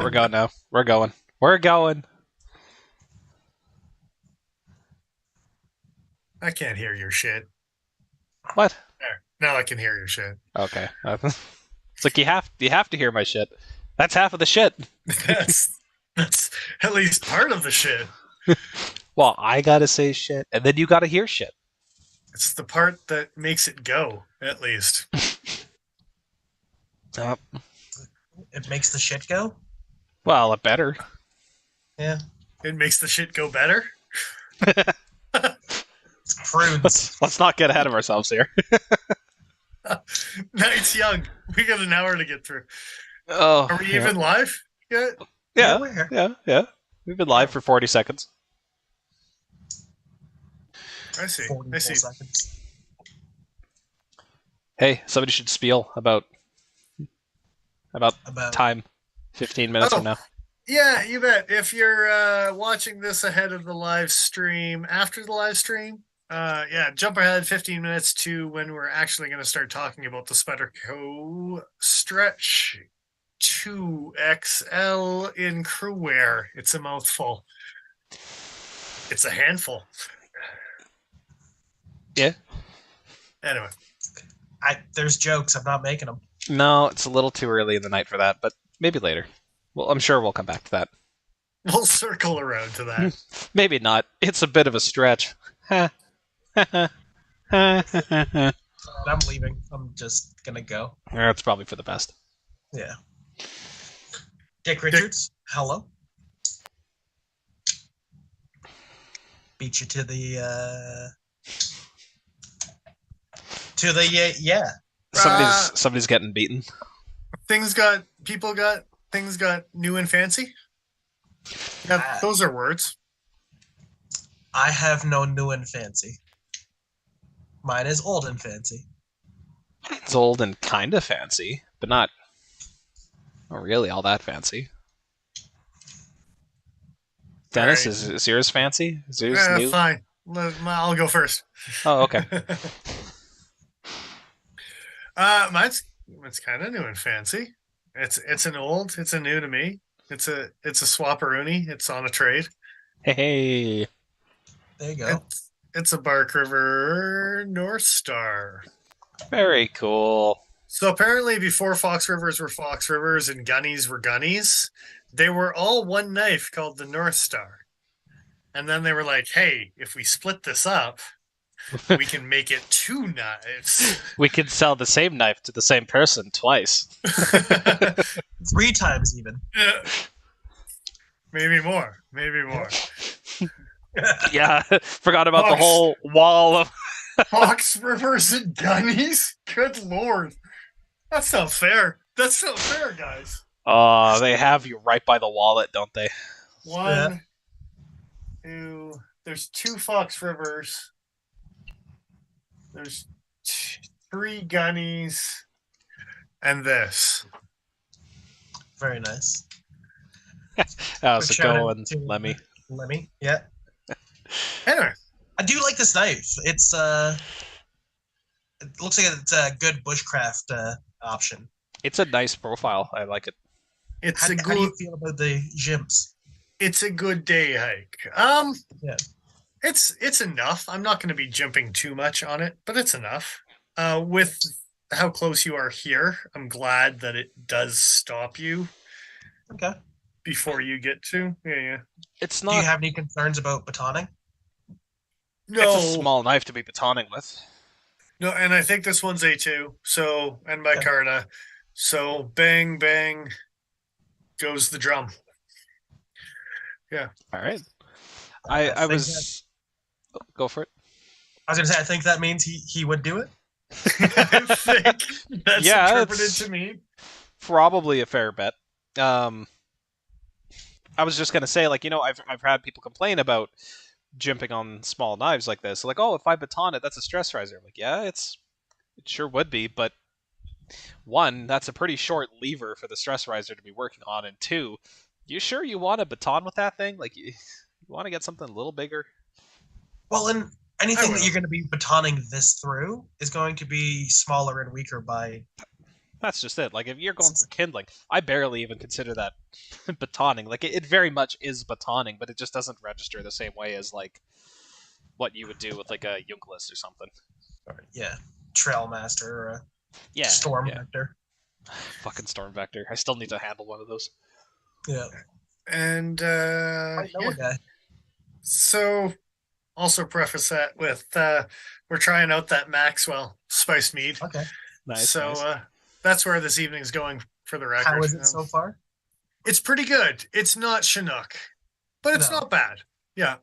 Alright, we're going now. We're going. We're going. I can't hear your shit. What? There. Now I can hear your shit. Okay. It's like you have to hear my shit. That's half of the shit. That's at least part of the shit. Well, I gotta say shit, and then you gotta hear shit. It's the part that makes it go, at least. Uh, It makes the shit go. well, it better. Yeah, It makes the shit go better. it's prunes. Let's not get ahead of ourselves here. Night's young. We got an hour to get through. Oh, Are we yeah. even live yet? Yeah, we're here. yeah. We've been live for 40 seconds. I see. 44 I see. seconds. Hey, somebody should spiel about About time. 15 minutes from now. Yeah, you bet. If you're watching this ahead of the live stream, after the live stream, jump ahead 15 minutes to when we're actually going to start talking about the Spyderco Stretch 2XL in Cru-Wear. It's a mouthful. It's a handful. Yeah. Anyway, there's jokes. I'm not making them. No, it's a little too early in the night for that, but maybe later. Well, I'm sure we'll come back to that. we'll circle around to that. Maybe not. It's a bit of a stretch. That's I'm leaving. I'm just gonna go. probably for the best. Yeah. Dick Richards, hello. Beat you to the yeah. Somebody's getting beaten. Things got new and fancy. Yeah, those are words. I have no new and fancy. Mine is old and fancy. It's old and kind of fancy, but not really all that fancy. Dennis, Right. is yours fancy? Is yours new? Fine. I'll go first. Oh, okay. Mine's kind of new and fancy. It's a new to me. It's a swapperoonie. It's on a trade. Hey. There you go. It's a Bark River North Star. Very cool. So apparently, before Fox Rivers were Fox Rivers and Gunnies were Gunnies, they were all one knife called the North Star. And then they were like, "Hey, if we split this up, we can make it two knives." We can sell the same knife to the same person twice. 3 times even. Yeah. Maybe more. Yeah, forgot about the Fox. whole wall of. Fox Rivers and Gunnies? Good lord. That's not fair. That's not fair, guys. They have you right by the wallet, don't they? One, two. There's 2 Fox Rivers. There's 3 Gunnies. And this. Very nice. How's Quick it shout out going, to Lemmy? Lemmy, yeah. Anyway. I do like this knife. It looks like it's a good bushcraft option. It's a nice profile. I like it. It's How a do you good feel about the gyms? it's a good day hike. Yeah. It's enough. I'm not going to be jumping too much on it, but it's enough. With how close you are here, I'm glad that it does stop you Okay. before you get to. Yeah. It's Do you not. have any concerns about batoning? No, It's a small knife to be batoning with. no, and I think this one's A2. So, and micarta. So, bang, bang, goes the drum. Yeah. All right. I I think was. Go for it. I was gonna say I think that means he would do it. I think that's Yeah, interpreted it's- to me. Probably a fair bet. I was just gonna say, like, I've had people complain about jimping on small knives like this. Like, oh, if I baton it, that's a stress riser. I'm like, yeah, it sure would be, but one, that's a pretty short lever for the stress riser to be working on, and two, you sure you want a baton with that thing? Like, you want to get something a little bigger? Well, and anything will. that you're going to be batoning this through is going to be smaller and weaker by That's just it. Like, if you're going for kindling, I barely even consider that batoning. Like, it very much is batoning, but it just doesn't register the same way as, like, what you would do with, like, a Junglist or something. Yeah, Trailmaster or a Yeah. Storm yeah. Vector. Fucking Storm Vector. I still need to handle one of those. Yeah. And I know a guy. so also preface that with we're trying out that Maxwell Spice Mead. Okay. Nice. So nice. that's where this evening's going for the record. How is it so far? It's pretty good. It's not Chinook, but it's not bad. Yeah.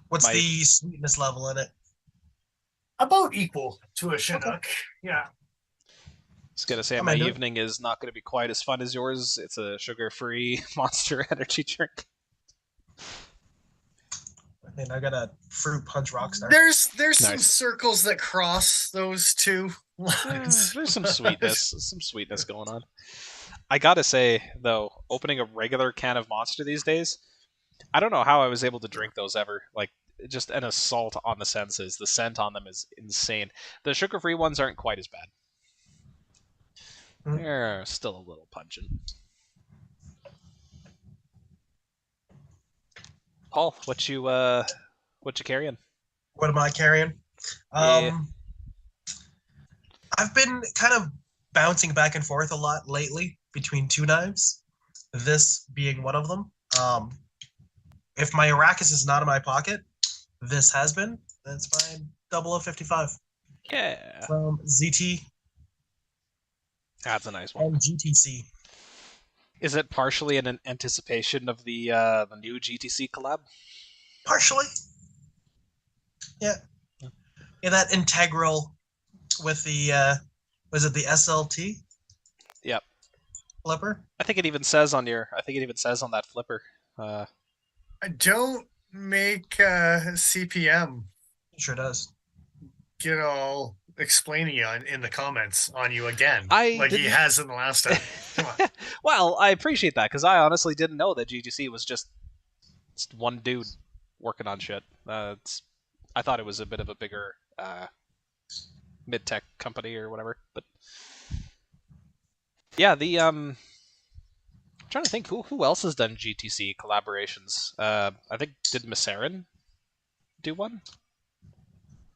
What's the sweetness level in it? About equal to a Chinook. Yeah. I was gonna say my evening is not gonna be quite as fun as yours. It's a sugar-free Monster Energy drink. And I got a fruit punch Rockstar. There's some circles that cross those two lines. There's some sweetness going on. I gotta say though, opening a regular can of Monster these days, I don't know how I was able to drink those ever. Like, just an assault on the senses. The scent on them is insane. The sugar-free ones aren't quite as bad. They're still a little pungent. Paul, what you carrying? What am I carrying? Yeah. I've been kind of bouncing back and forth a lot lately between two knives. This being one of them. If my Arrakis is not in my pocket, this has been. That's my 0055. Yeah. From ZT. That's a nice one. And GTC. Is it partially in an anticipation of the new GTC collab? Partially. Yeah. Yeah, that integral with the was it the SLT? Yep. Flipper? I think it even says on that flipper. Don't make CPM. It sure does. Get all explaining in the comments on you again, he has in the last time. Come on. Well, I appreciate that because I honestly didn't know that GTC was just one dude working on shit. I thought it was a bit of a bigger mid-tech company or whatever. But yeah, I'm trying to think who else has done GTC collaborations. I think did Massarin do one?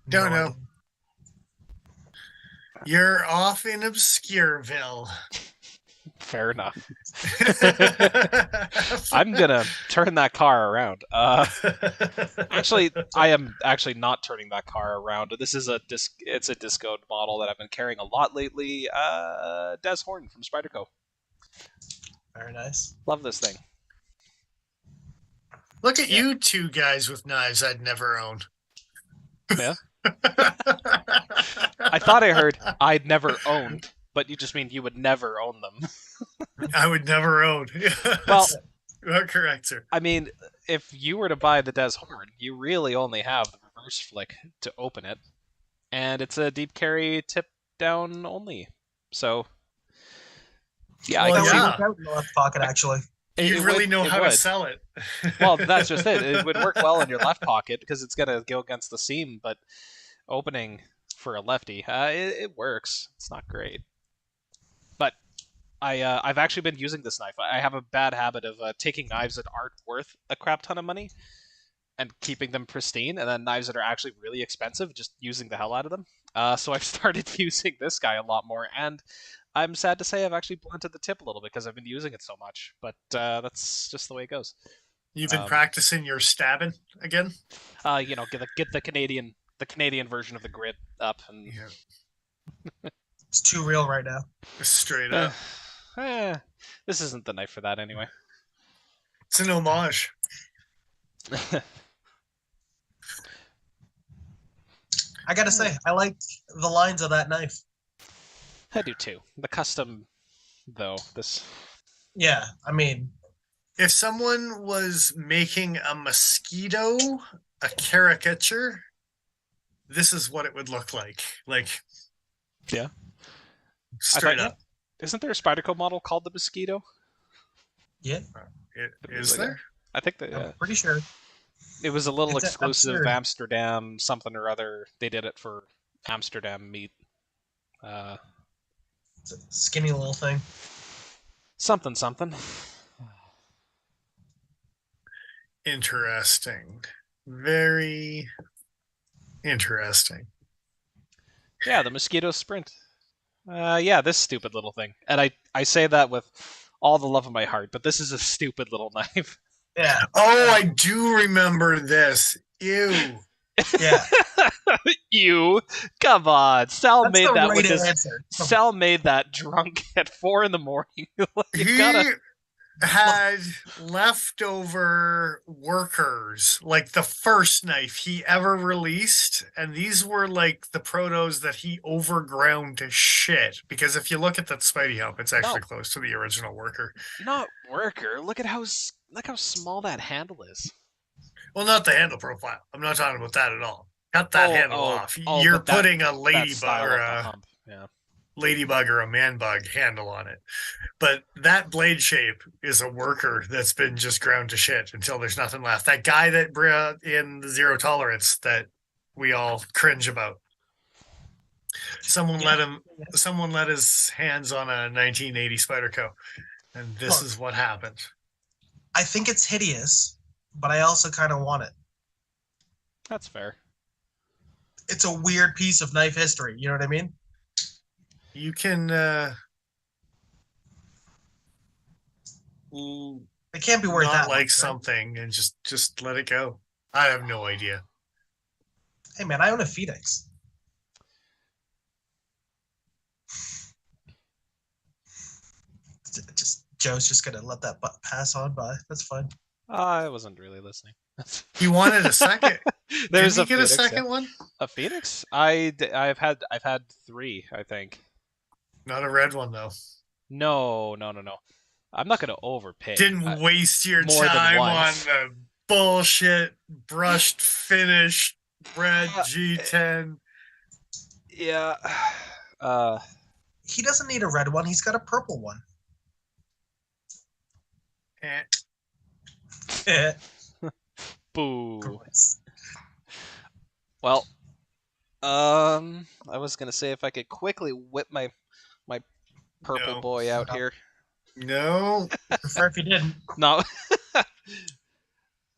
Don't know. You're off in Obscureville. Fair enough. I'm gonna turn that car around. Actually, I am actually not turning that car around. This is it's a disco model that I've been carrying a lot lately. Des Horn from Spyderco. Very nice. Love this thing. Look at you two guys with knives I'd never owned. Yeah. I thought I heard I'd never owned, but you just mean you would never own them. I would never own. Well, correct, sir. I mean, if you were to buy the Des Horn, you really only have the reverse flick to open it, and it's a deep carry tip down only. So, yeah, well, I can work out in the left pocket actually. You really know how to sell it. Well, that's just it. It would work well in your left pocket because it's going to go against the seam, but opening for a lefty, it works. It's not great. But I've actually been using this knife. I have a bad habit of taking knives that aren't worth a crap ton of money and keeping them pristine, and then knives that are actually really expensive, just using the hell out of them. So I've started using this guy a lot more, and I'm sad to say I've actually blunted the tip a little bit because I've been using it so much, but that's just the way it goes. You've been practicing your stabbing again? Get the Canadian version of the grid up, and it's too real right now. Straight up. This isn't the knife for that anyway. It's an homage. I gotta say, I like the lines of that knife. I do too. The custom, though, this... Yeah, I mean... If someone was making a mosquito, a caricature, this is what it would look like. Like... Yeah. Straight up. Isn't there a Spyderco model called the Mosquito? Yeah. Is there? I think that, I'm pretty sure. It was a little exclusive Amsterdam something or other. They did it for Amsterdam meat. It's a skinny little thing. Something, something. Interesting. Very interesting. Yeah, the Mosquito Sprint. Yeah, this stupid little thing. And I say that with all the love of my heart, but this is a stupid little knife. Yeah. Oh, I do remember this. Ew. Yeah. You, come on. Sal That's made the that right with his. answer. Sal made that drunk at 4 in the morning. You He gotta. had leftover workers, like the first knife he ever released, and these were like the protos that he overground to shit. Because if you look at that Spidey hump, it's actually No. close to the original worker. Not worker. Look how small that handle is. Well, not the handle profile. I'm not talking about that at all. Cut that handle off. You're but that, putting a that ladybug style or of the a hump. Yeah. ladybug or a man bug handle on it. But that blade shape is a worker that's been just ground to shit until there's nothing left. That guy that in the zero tolerance that we all cringe about. Someone let his hands on a 1980 Spyderco, and this is what happened. I think it's hideous, but I also kind of want it. That's fair. It's a weird piece of knife history. You know what I mean? You can It can't be worth not that like much, something and just let it go. I have no idea. Right? Hey man, I own a Phoenix. Just Joe's just gonna let that pass on by. That's fine. I wasn't really listening. He wanted a second. There's Did he get Phoenix, a second yeah. one? A Phoenix? I've had 3, I think. Not a red one though. No. I'm not gonna overpay. Didn't waste your more than time on once. the bullshit brushed finished red G10. Yeah. He doesn't need a red one. He's got a purple one. Boo. Gross. Well, I was gonna say if I could quickly whip my purple No. boy out here. No. Prefer if you didn't. No.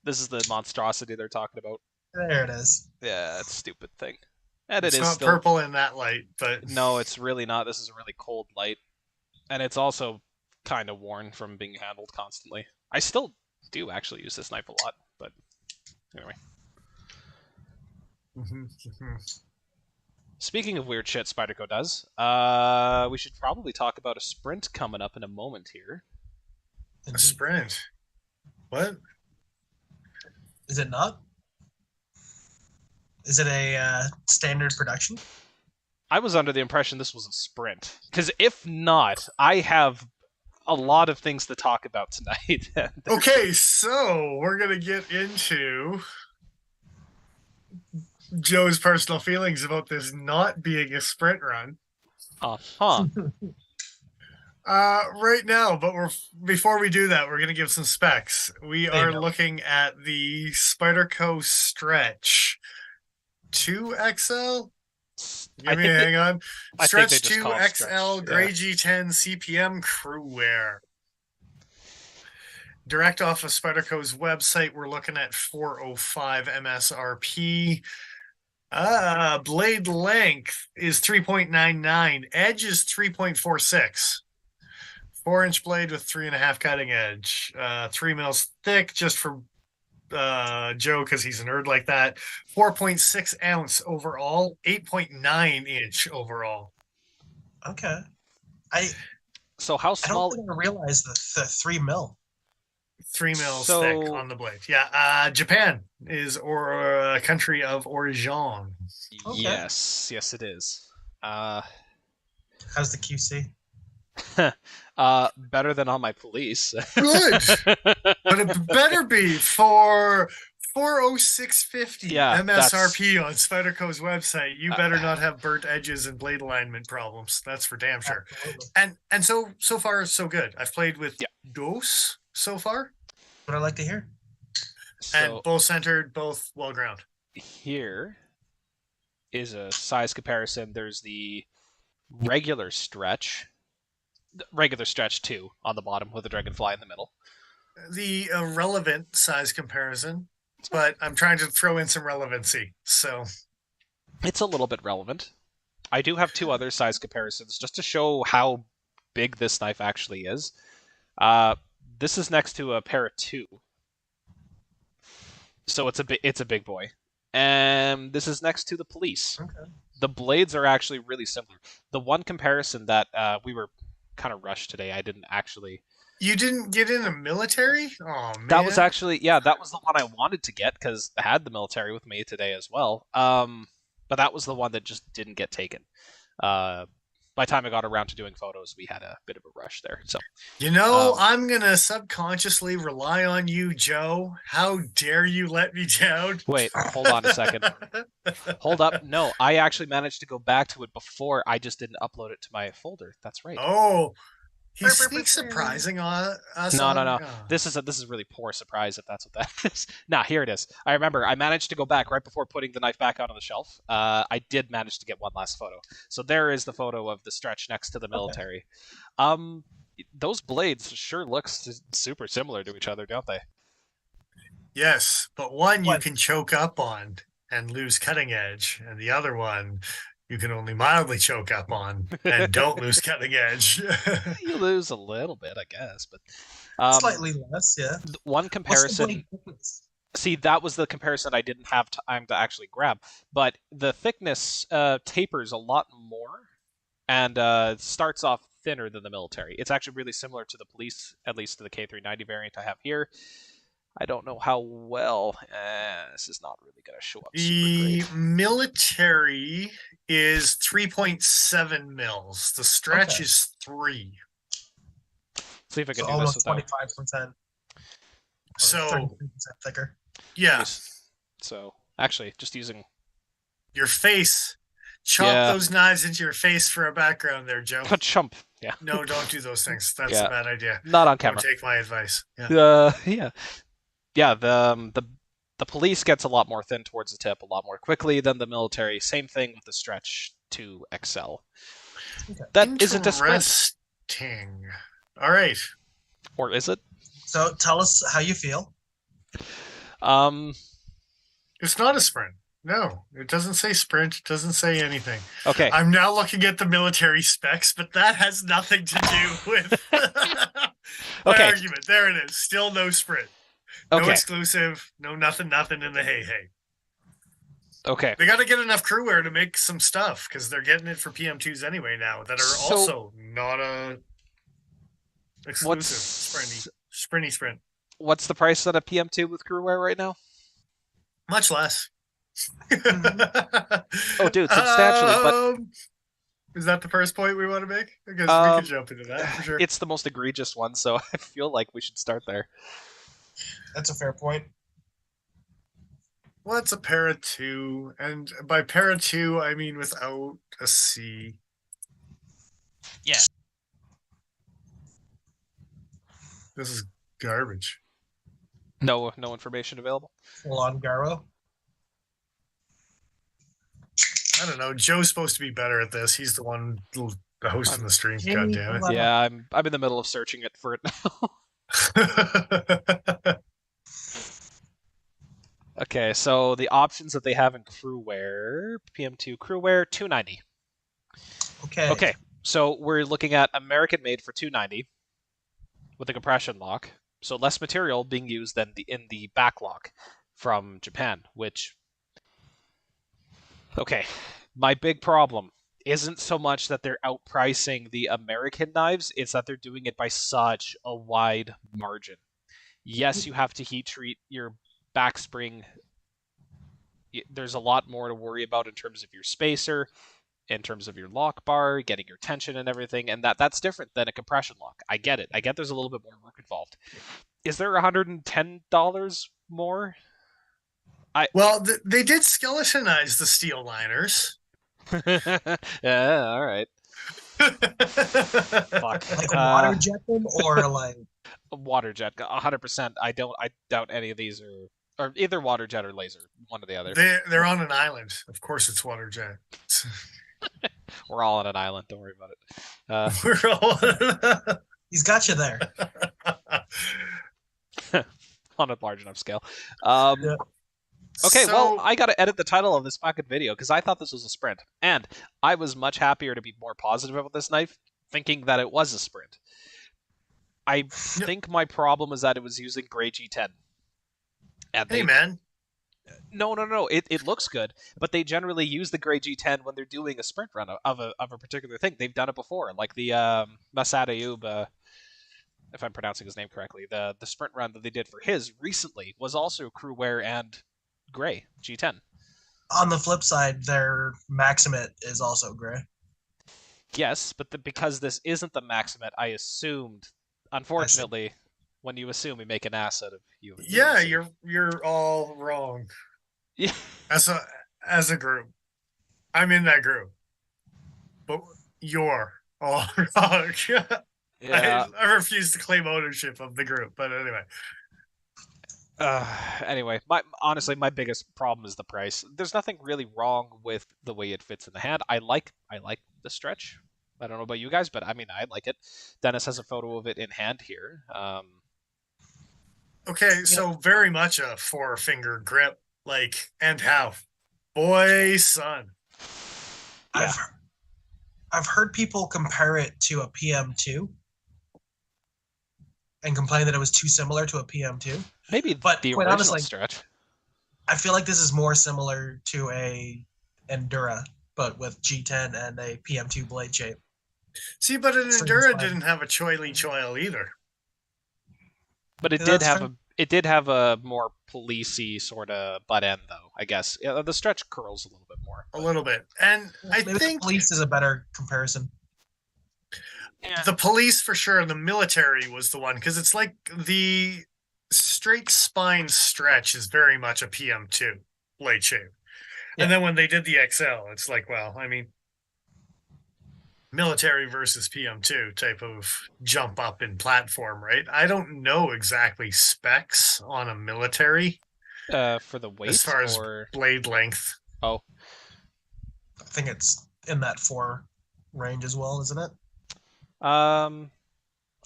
This is the monstrosity they're talking about. There it is. Yeah, it's a stupid thing. And It's it is not still purple in that light, but No, it's really not. This is a really cold light. And it's also kind of worn from being handled constantly. I still do actually use this knife a lot, but anyway. Speaking of weird shit Spyderco does, we should probably talk about a sprint coming up in a moment here. a sprint. What? Is it not? Is it a standard production? I was under the impression this was a sprint. Because if not, I have a lot of things to talk about tonight. Okay, so we're going to get into Joe's personal feelings about this not being a sprint run. Uh-huh. Right now, but before we do that, we're going to give some specs. We are looking at the Spyderco Stretch 2XL. Hang on. Stretch 2XL Gray G10 CPM Cru-Wear. Direct off of Spyderco's website, we're looking at 405 MSRP. Blade length is 3.99. Edge is 3.46. 4-inch blade with 3.5 cutting edge. 3 mils thick, just for Joe, because he's a nerd like that. 4.6 ounce overall. 8.9 inch overall. Okay. So how small? I don't think I realized the 3 mil. 3 mils thick on the blade. Yeah. Japan is a country of origin. Okay. Yes, it is. How's the QC? Better than on my police. Good. But it better be for 406.50 MSRP on Spyderco's website. You better not have burnt edges and blade alignment problems. That's for damn sure. Absolutely. And so far so good. I've played with DOS so far. What I like to hear. And both centered, both well ground. Here is a size comparison. There's the regular Stretch, regular stretch 2 on the bottom with a dragonfly in the middle. The irrelevant size comparison, but I'm trying to throw in some relevancy. So It's a little bit relevant. I do have 2 other size comparisons just to show how big this knife actually is. This is next to a pair of 2, so it's a big boy. And this is next to the police. Okay. The blades are actually really similar. The one comparison that we were kind of rushed today, I didn't actually. you didn't get in a military? Oh man, That was actually that was the one I wanted to get because I had the military with me today as well. But that was the one that just didn't get taken. By the time I got around to doing photos, we had a bit of a rush there. So I'm gonna subconsciously rely on you, Joe. How dare you let me down? wait, hold on a second. Hold up. No, I actually managed to go back to it before. I just didn't upload it to my folder. That's right. Oh, he sneaks surprising on us. No. This is really poor surprise if that's what that is. Nah, here it is. I remember I managed to go back right before putting the knife back out on the shelf. I did manage to get one last photo. So there is the photo of the stretch next to the military. Okay. Those blades sure look super similar to each other, don't they? Yes, but one you can choke up on and lose cutting edge, and the other one you can only mildly choke up on and don't lose cutting edge. You lose a little bit, I guess, but slightly less, yeah. One comparison. See, that was the comparison I didn't have time to actually grab, but the thickness tapers a lot more and starts off thinner than the military. It's actually really similar to the police, at least to the K390 variant I have here. I don't know how well. This is not really going to show up the super great. Military is 3.7 mils. The stretch is 3. See if I can do almost this without 25%. So 33% thicker. Yeah. So actually, just using your face. Chop those knives into your face for a background there, Joe. Chump. Yeah. No, don't do those things. That's a bad idea. Not on camera. Don't take my advice. Yeah. Yeah. The police gets a lot more thin towards the tip a lot more quickly than the military. Same thing with the stretch to XL. Okay. That isn't a sprint. All right. Or is it? So tell us how you feel. It's not a sprint. No, it doesn't say sprint. It doesn't say anything. Okay. I'm now looking at the military specs, but that has nothing to do with my argument. There it is. Still no sprint. No exclusive. No nothing in the hey. Okay. They got to get enough Cru-Wear to make some stuff because they're getting it for PM2s anyway now that are also not a exclusive sprinty sprint. What's the price on a PM2 with Cru-Wear right now? Much less. Oh, dude, substantially. But is that the first point we want to make? I guess we could jump into that for sure. It's the most egregious one, so I feel like we should start there. That's a fair point. Well, it's a pair of 2, and by pair of 2, I mean without a C. Yeah. This is garbage. No information available. Full on Garo. I don't know. Joe's supposed to be better at this. He's the one hosting the stream. God damn it. Yeah, I'm in the middle of searching it for it now. Okay, so the options that they have in Cru-Wear, PM2 Cru-Wear, $290. Okay, so we're looking at American made for $290 with a compression lock, so less material being used than in the back lock from Japan, which. Okay, my big problem isn't so much that they're outpricing the American knives, it's that they're doing it by such a wide margin. Yes, you have to heat treat your back spring. There's a lot more to worry about in terms of your spacer, in terms of your lock bar, getting your tension and everything, and that's different than a compression lock. I get it. I get there's a little bit more work involved. Is there $110 more? Well, they did skeletonize the steel liners. Yeah, all right. Fuck. Like water jet them or like water jet? 100%. I doubt any of these are either water jet or laser. One or the other. They're on an island. Of course, it's water jet. We're all on an island. Don't worry about it. Uh, We're all He's got you there. on a large enough scale. Um, Yeah. okay, well, So, I got to edit the title of this pocket video because I thought this was a sprint, and I was much happier to be more positive about this knife, thinking that it was a sprint. I no- think my problem is that it was using gray G10, and hey man, no. It looks good, but they generally use the gray G10 when they're doing a sprint run of a particular thing. They've done it before, like the Masad Ayub, if I'm pronouncing his name correctly. The sprint run that they did for his recently was also Cru-Wear and gray G10. On the flip side, their Maximate is also gray. Yes, but because this isn't the Maximate, I assumed. Unfortunately, when you assume, we make an ass out of you. yeah, you're all wrong Yeah. as a group. I'm in that group, but you're all wrong. Yeah. I refuse to claim ownership of the group, but anyway. Anyway, honestly, my biggest problem is the price. There's nothing really wrong with the way it fits in the hand. I like the stretch. I don't know about you guys, but I mean, I like it. Dennis has a photo of it in hand here. Okay, so very much a four-finger grip, like, and how? Boy, son. Yeah. I've heard people compare it to a PM2 and complain that it was too similar to a PM2. Maybe But the quite original honestly, stretch. I feel like this is more similar to a Endura, but with G10 and a PM2 blade shape. See, but an Extreme Endura spine. didn't have a choily either. But it Yeah, did that's have true. it did have a more policey sort of butt end, though. I guess the stretch curls a little bit more. A little bit. And I Maybe think the police is a better comparison. Yeah. the police for sure, the military was the one, because it's like the straight spine stretch is very much a PM2 blade shape. Yeah. And then when they did the XL, it's like, well, I mean, military versus PM2 type of jump up in platform, right? I don't know exactly specs on a military For the as weight far as or blade length. oh, I think it's in that 4 range as well, isn't it?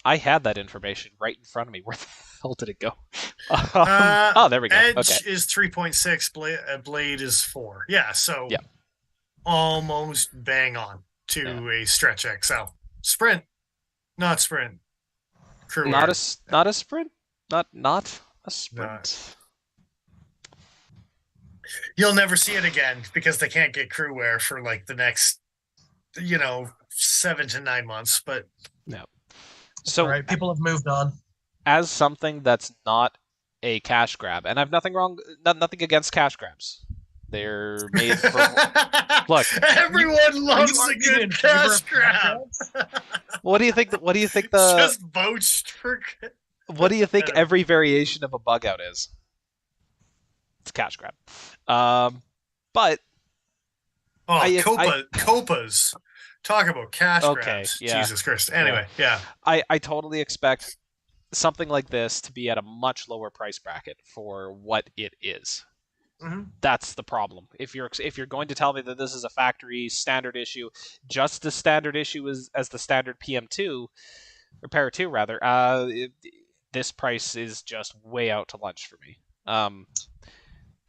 I had that information right in front of me. Where the hell did it go? There we go. Edge Okay. is 3.6, blade is 4. Yeah, so Yeah. almost bang on to a stretch XL. Sprint, not sprint. Cru-Wear. Not a sprint. Not a sprint. You'll never see it again because they can't get Cru-Wear for like the next, 7 to 9 months. But No. So All right, people have moved on. as something that's not a cash grab, and I've nothing nothing against cash grabs. They're made for look. Everyone loves Are a you good in cash favor of grab. What do you think? What do you think the? Just vouched for. What do you think every variation of a bug out is? It's a cash grab. But Copas. Talk about cash grabs. Yeah. Jesus Christ. Anyway, yeah. I totally expect something like this to be at a much lower price bracket for what it is. Mm-hmm. That's the problem. If you're going to tell me that this is a factory standard issue, just as standard issue as the standard PM2 or Para 2 rather, this price is just way out to lunch for me.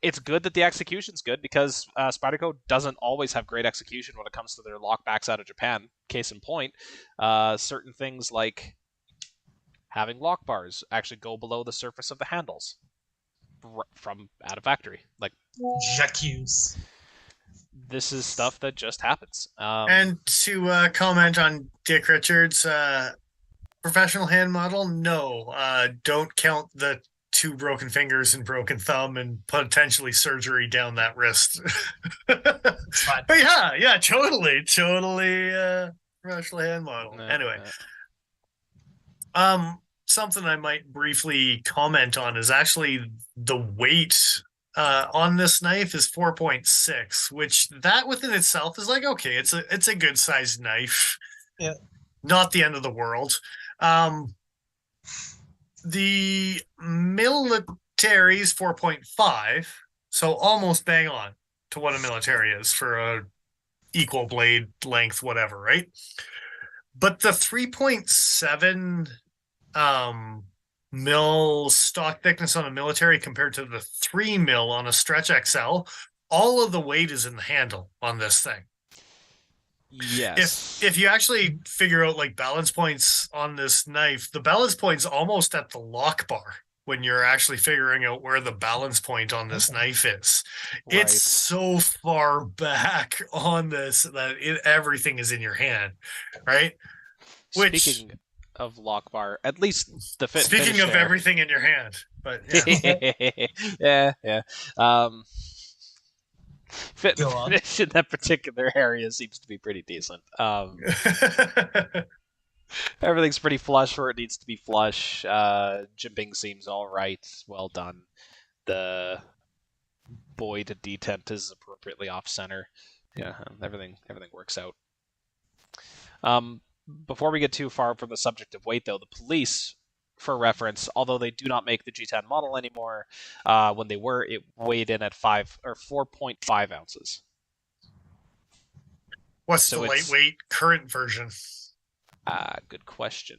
It's good that the execution's good because Spyderco doesn't always have great execution when it comes to their lockbacks out of Japan. Case in point, certain things like having lock bars actually go below the surface of the handles from out of factory. Like J'accuse. this is stuff that just happens. And to comment on Dick Richards, professional hand model, no. Don't count the 2 broken fingers and broken thumb and potentially surgery down that wrist. But yeah, totally professional hand model. Anyway, something I might briefly comment on is actually the weight on this knife is 4.6, which that within itself is like, okay, it's a good sized knife. Yeah. Not the end of the world. The military's 4.5, so almost bang on to what a military is for a equal blade length, whatever, right? But the 3.7 mil stock thickness on a military compared to the 3 mil on a stretch XL, all of the weight is in the handle on this thing. Yes. If you actually figure out like balance points on this knife, the balance point's almost at the lock bar when you're actually figuring out where the balance point on this knife is. It's Right. so far back on this that everything is in your hand, right? Which, Speaking of lock bar, at least the speaking finish of there. everything in your hand, but yeah. Yeah. Um, Go on. finish in that particular area seems to be pretty decent. Everything's pretty flush where it needs to be flush. Jimping seems all right. Well done. The buoy to detent is appropriately off center. Yeah, everything works out. Before we get too far from the subject of weight, though, the police, for reference, although they do not make the G10 model anymore, when they were, it weighed in at 4.5 ounces. What's So the it's lightweight current version? good question.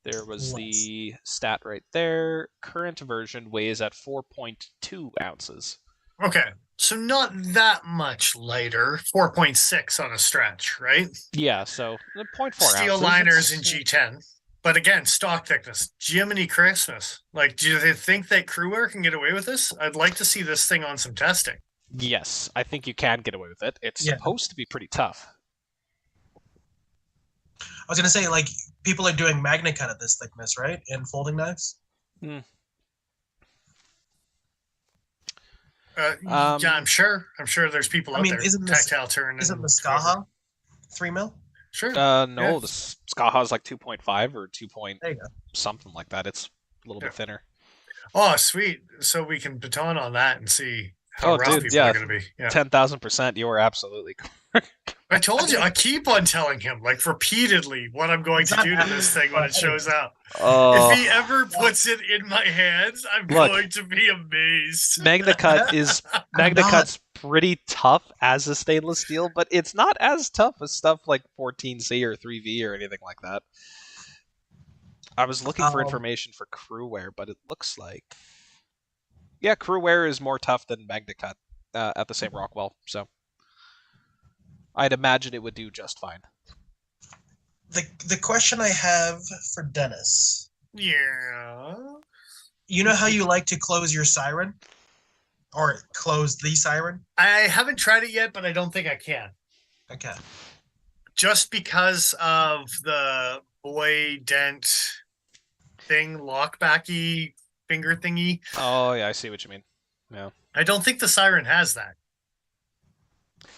There was Less. the stat right there. Current version weighs at 4.2 ounces. Okay, so not that much lighter. 4.6 on a stretch, right? Yeah, so 0.4 Steel ounces. liners in G10. But again, stock thickness. Jiminy Christmas. Like, do they think that Cru-Wear can get away with this? I'd like to see this thing on some testing. Yes, I think you can get away with it. It's Yeah. supposed to be pretty tough. I was gonna say, like, people are doing magnet cut at this thickness, right? In folding knives. Yeah, I'm sure. I'm sure there's people out there. Isn't Tactile turn. Isn't the Skaha 3 mil? Sure. No, Yeah. the Skaha is like 2.5 or 2 point There you go. something like that. It's a little bit thinner. Oh, sweet. So we can baton on that and see how rough dude, people yeah. are going to be. Yeah. 10,000%. You were absolutely correct. I told you. I keep on telling him, like, repeatedly what I'm going to do to this thing when it shows up. If he ever puts it in my hands, I'm going to be amazed. Magna Cut's pretty tough as a stainless steel, but it's not as tough as stuff like 14C or 3V or anything like that. I was looking for information for Cru-Wear, but it looks like Cru-Wear is more tough than Magna Cut at the same Rockwell, so I'd imagine it would do just fine. The question I have for Dennis. Yeah. You know how you like to close your siren? Or close the siren? I haven't tried it yet, but I don't think I can. Okay. Just because of the boy dent thing, lockbacky finger thingy. Oh, yeah, I see what you mean. Yeah. I don't think the siren has that.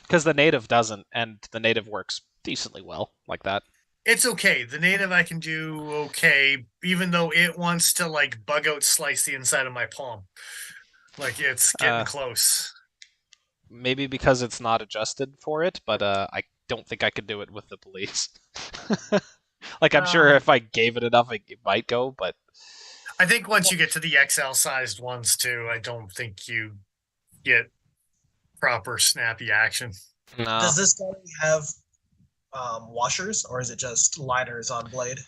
Because the native doesn't, and the native works decently well like that. It's okay. The native I can do okay, even though it wants to like bug out slice the inside of my palm. Like it's getting close. Maybe because it's not adjusted for it, but I don't think I could do it with the police. Like I'm sure if I gave it enough, it might go, but I think once you get to the XL sized ones too, I don't think you get proper snappy action. No. Does this guy have washers, or is it just liners on blade?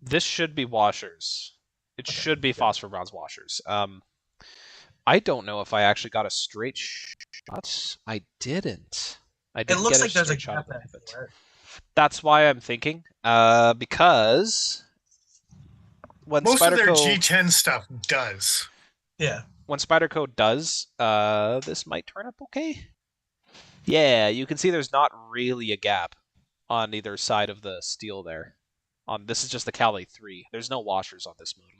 This should be washers. It should be phosphor bronze washers. I don't know if I actually got a straight shot. I didn't. It looks like there's a gap there. That's why I'm thinking. Because when most Spyderco, of their G10 stuff does. Yeah. When Spyderco does, this might turn up okay. Yeah, you can see there's not really a gap on either side of the steel there. This is just the Cali 3. There's no washers on this modem.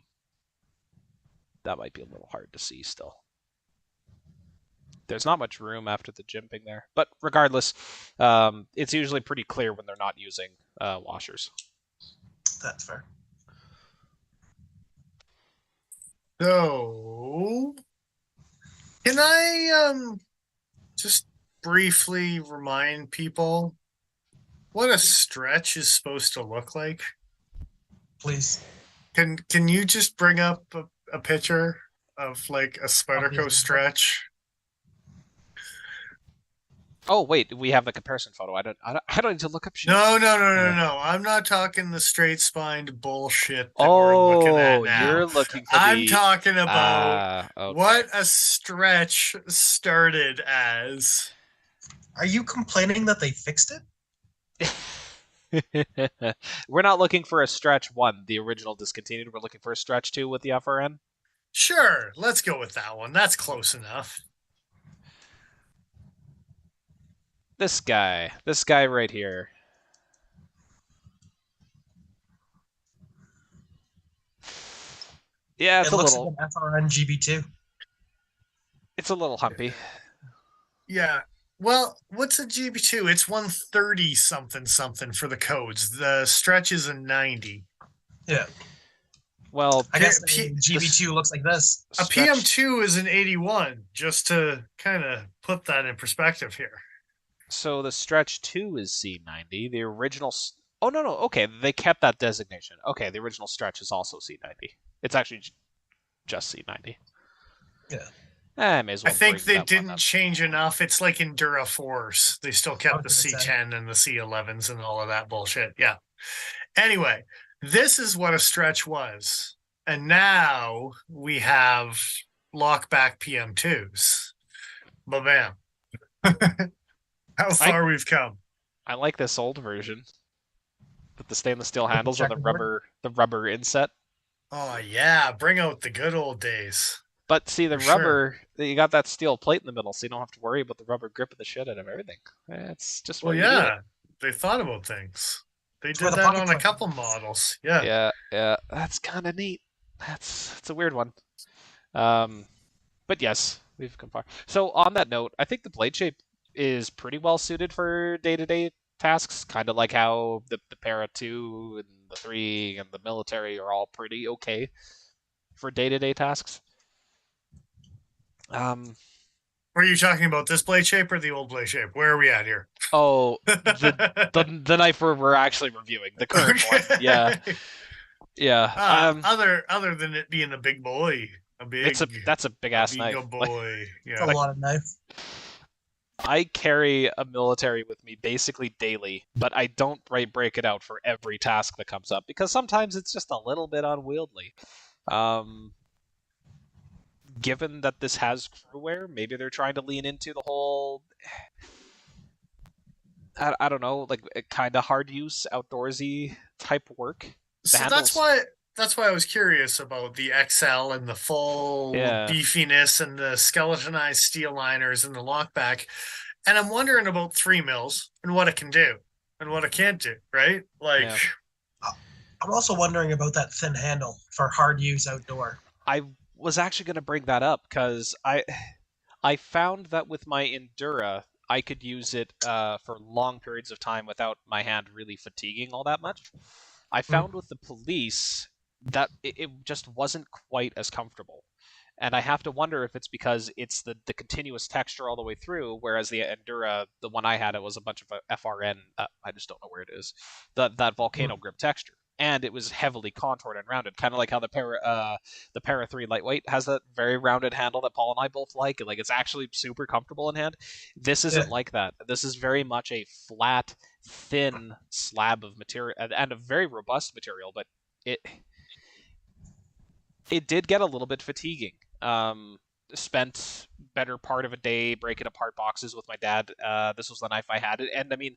That might be a little hard to see still. There's not much room after the jimping there. But regardless, it's usually pretty clear when they're not using washers. That's fair. So, can I just briefly remind people what a stretch is supposed to look like? Please. Can you just bring up a picture of like a Spyderco stretch? Oh wait, we have the comparison photo. I don't need to look up shit. No. I'm not talking the straight spined bullshit that we're looking at Oh, now. you're looking for I'm the talking about okay. what a stretch started as. Are you complaining that they fixed it? We're not looking for a stretch 1, the original discontinued. We're looking for a stretch 2 with the FRN. Sure, let's go with that one. That's close enough. This guy right here. Yeah, It looks like an FRN GB2. it's a little humpy. Yeah. Well, what's a GB2? It's 130 something for the codes. The stretch is a 90. Yeah. Well, I guess P- GB2 looks like this. A stretch, PM2 is an 81, just to kind of put that in perspective here. so the stretch 2 is C90. The original Oh no. Okay, they kept that designation. Okay, the original stretch is also C90. It's actually just C90. Yeah. I may as well I think bring they that one didn't up. change enough. It's like Endura Force. They still I kept the was gonna say. C10 and the C11s and all of that bullshit. Yeah. Anyway, this is what a stretch was. And now we have lockback PM2s. Ba-bam. How I far we've come. I like this old version with the stainless steel handles and Checkerboard. the rubber inset. Oh, yeah. Bring out the good old days. But see, the For sure. rubber, you got that steel plate in the middle, so you don't have to worry about the rubber gripping the shit out of everything. It's just Well, where you need it. yeah. They thought about things. They It's where did the that pocket on a clip couple is. models. Yeah. Yeah, that's kind of neat. It's a weird one. But yes, we've come far. So on that note, I think the blade shape is pretty well suited for day-to-day tasks, kind of like how the Para 2 and the 3 and the military are all pretty okay for day-to-day tasks. Were you talking about this blade shape or the old blade shape? Where are we at here? Oh, the knife we're actually reviewing, the current one. Yeah. Other than it being a big boy, that's a big ass knife. boy. It's Yeah. a lot of knife. I carry a military with me basically daily, but I don't break it out for every task that comes up because sometimes it's just a little bit unwieldy. Given that this has Cru-Wear, maybe they're trying to lean into the whole, I don't know, like kind of hard use, outdoorsy type work. So that's why I was curious about the XL and the full beefiness and the skeletonized steel liners and the lockback. And I'm wondering about 3 mils and what it can do and what it can't do, right? Like, Yeah. I'm also wondering about that thin handle for hard use outdoor. I was actually going to bring that up because I found that with my Endura, I could use it for long periods of time without my hand really fatiguing all that much. I found with the police that it just wasn't quite as comfortable. And I have to wonder if it's because it's the continuous texture all the way through, whereas the Endura, the one I had, it was a bunch of FRN. I just don't know where it is. That volcano grip texture, and it was heavily contoured and rounded, kind of like how the Para 3 lightweight has that very rounded handle that Paul and I both like. Like it's actually super comfortable in hand. This isn't like that. This is very much a flat, thin slab of material and a very robust material, but it did get a little bit fatiguing. Spent better part of a day breaking apart boxes with my dad. This was the knife I had, and I mean,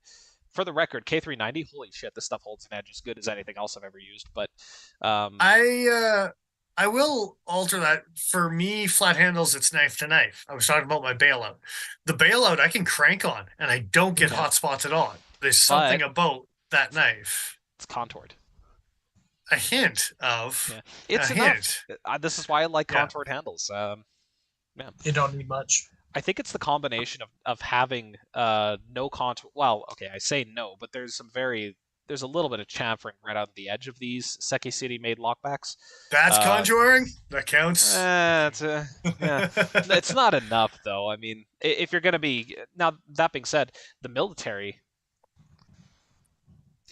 for the record, K390, holy shit, this stuff holds an edge as good as anything else I've ever used. But I will alter that. For me, flat handles, it's knife to knife. I was talking about my bailout. The bailout I can crank on, and I don't get hot spots at all. There's something about that knife. It's contoured. A hint of. Yeah. It's a enough. hint. This is why I like contoured handles. You don't need much. I think it's the combination of having no contour. Well, okay, I say no, but there's a little bit of chamfering right on the edge of these Seki City made lockbacks. That's contouring? That counts? It's not enough, though. I mean, if you're going to be... Now, that being said, the military,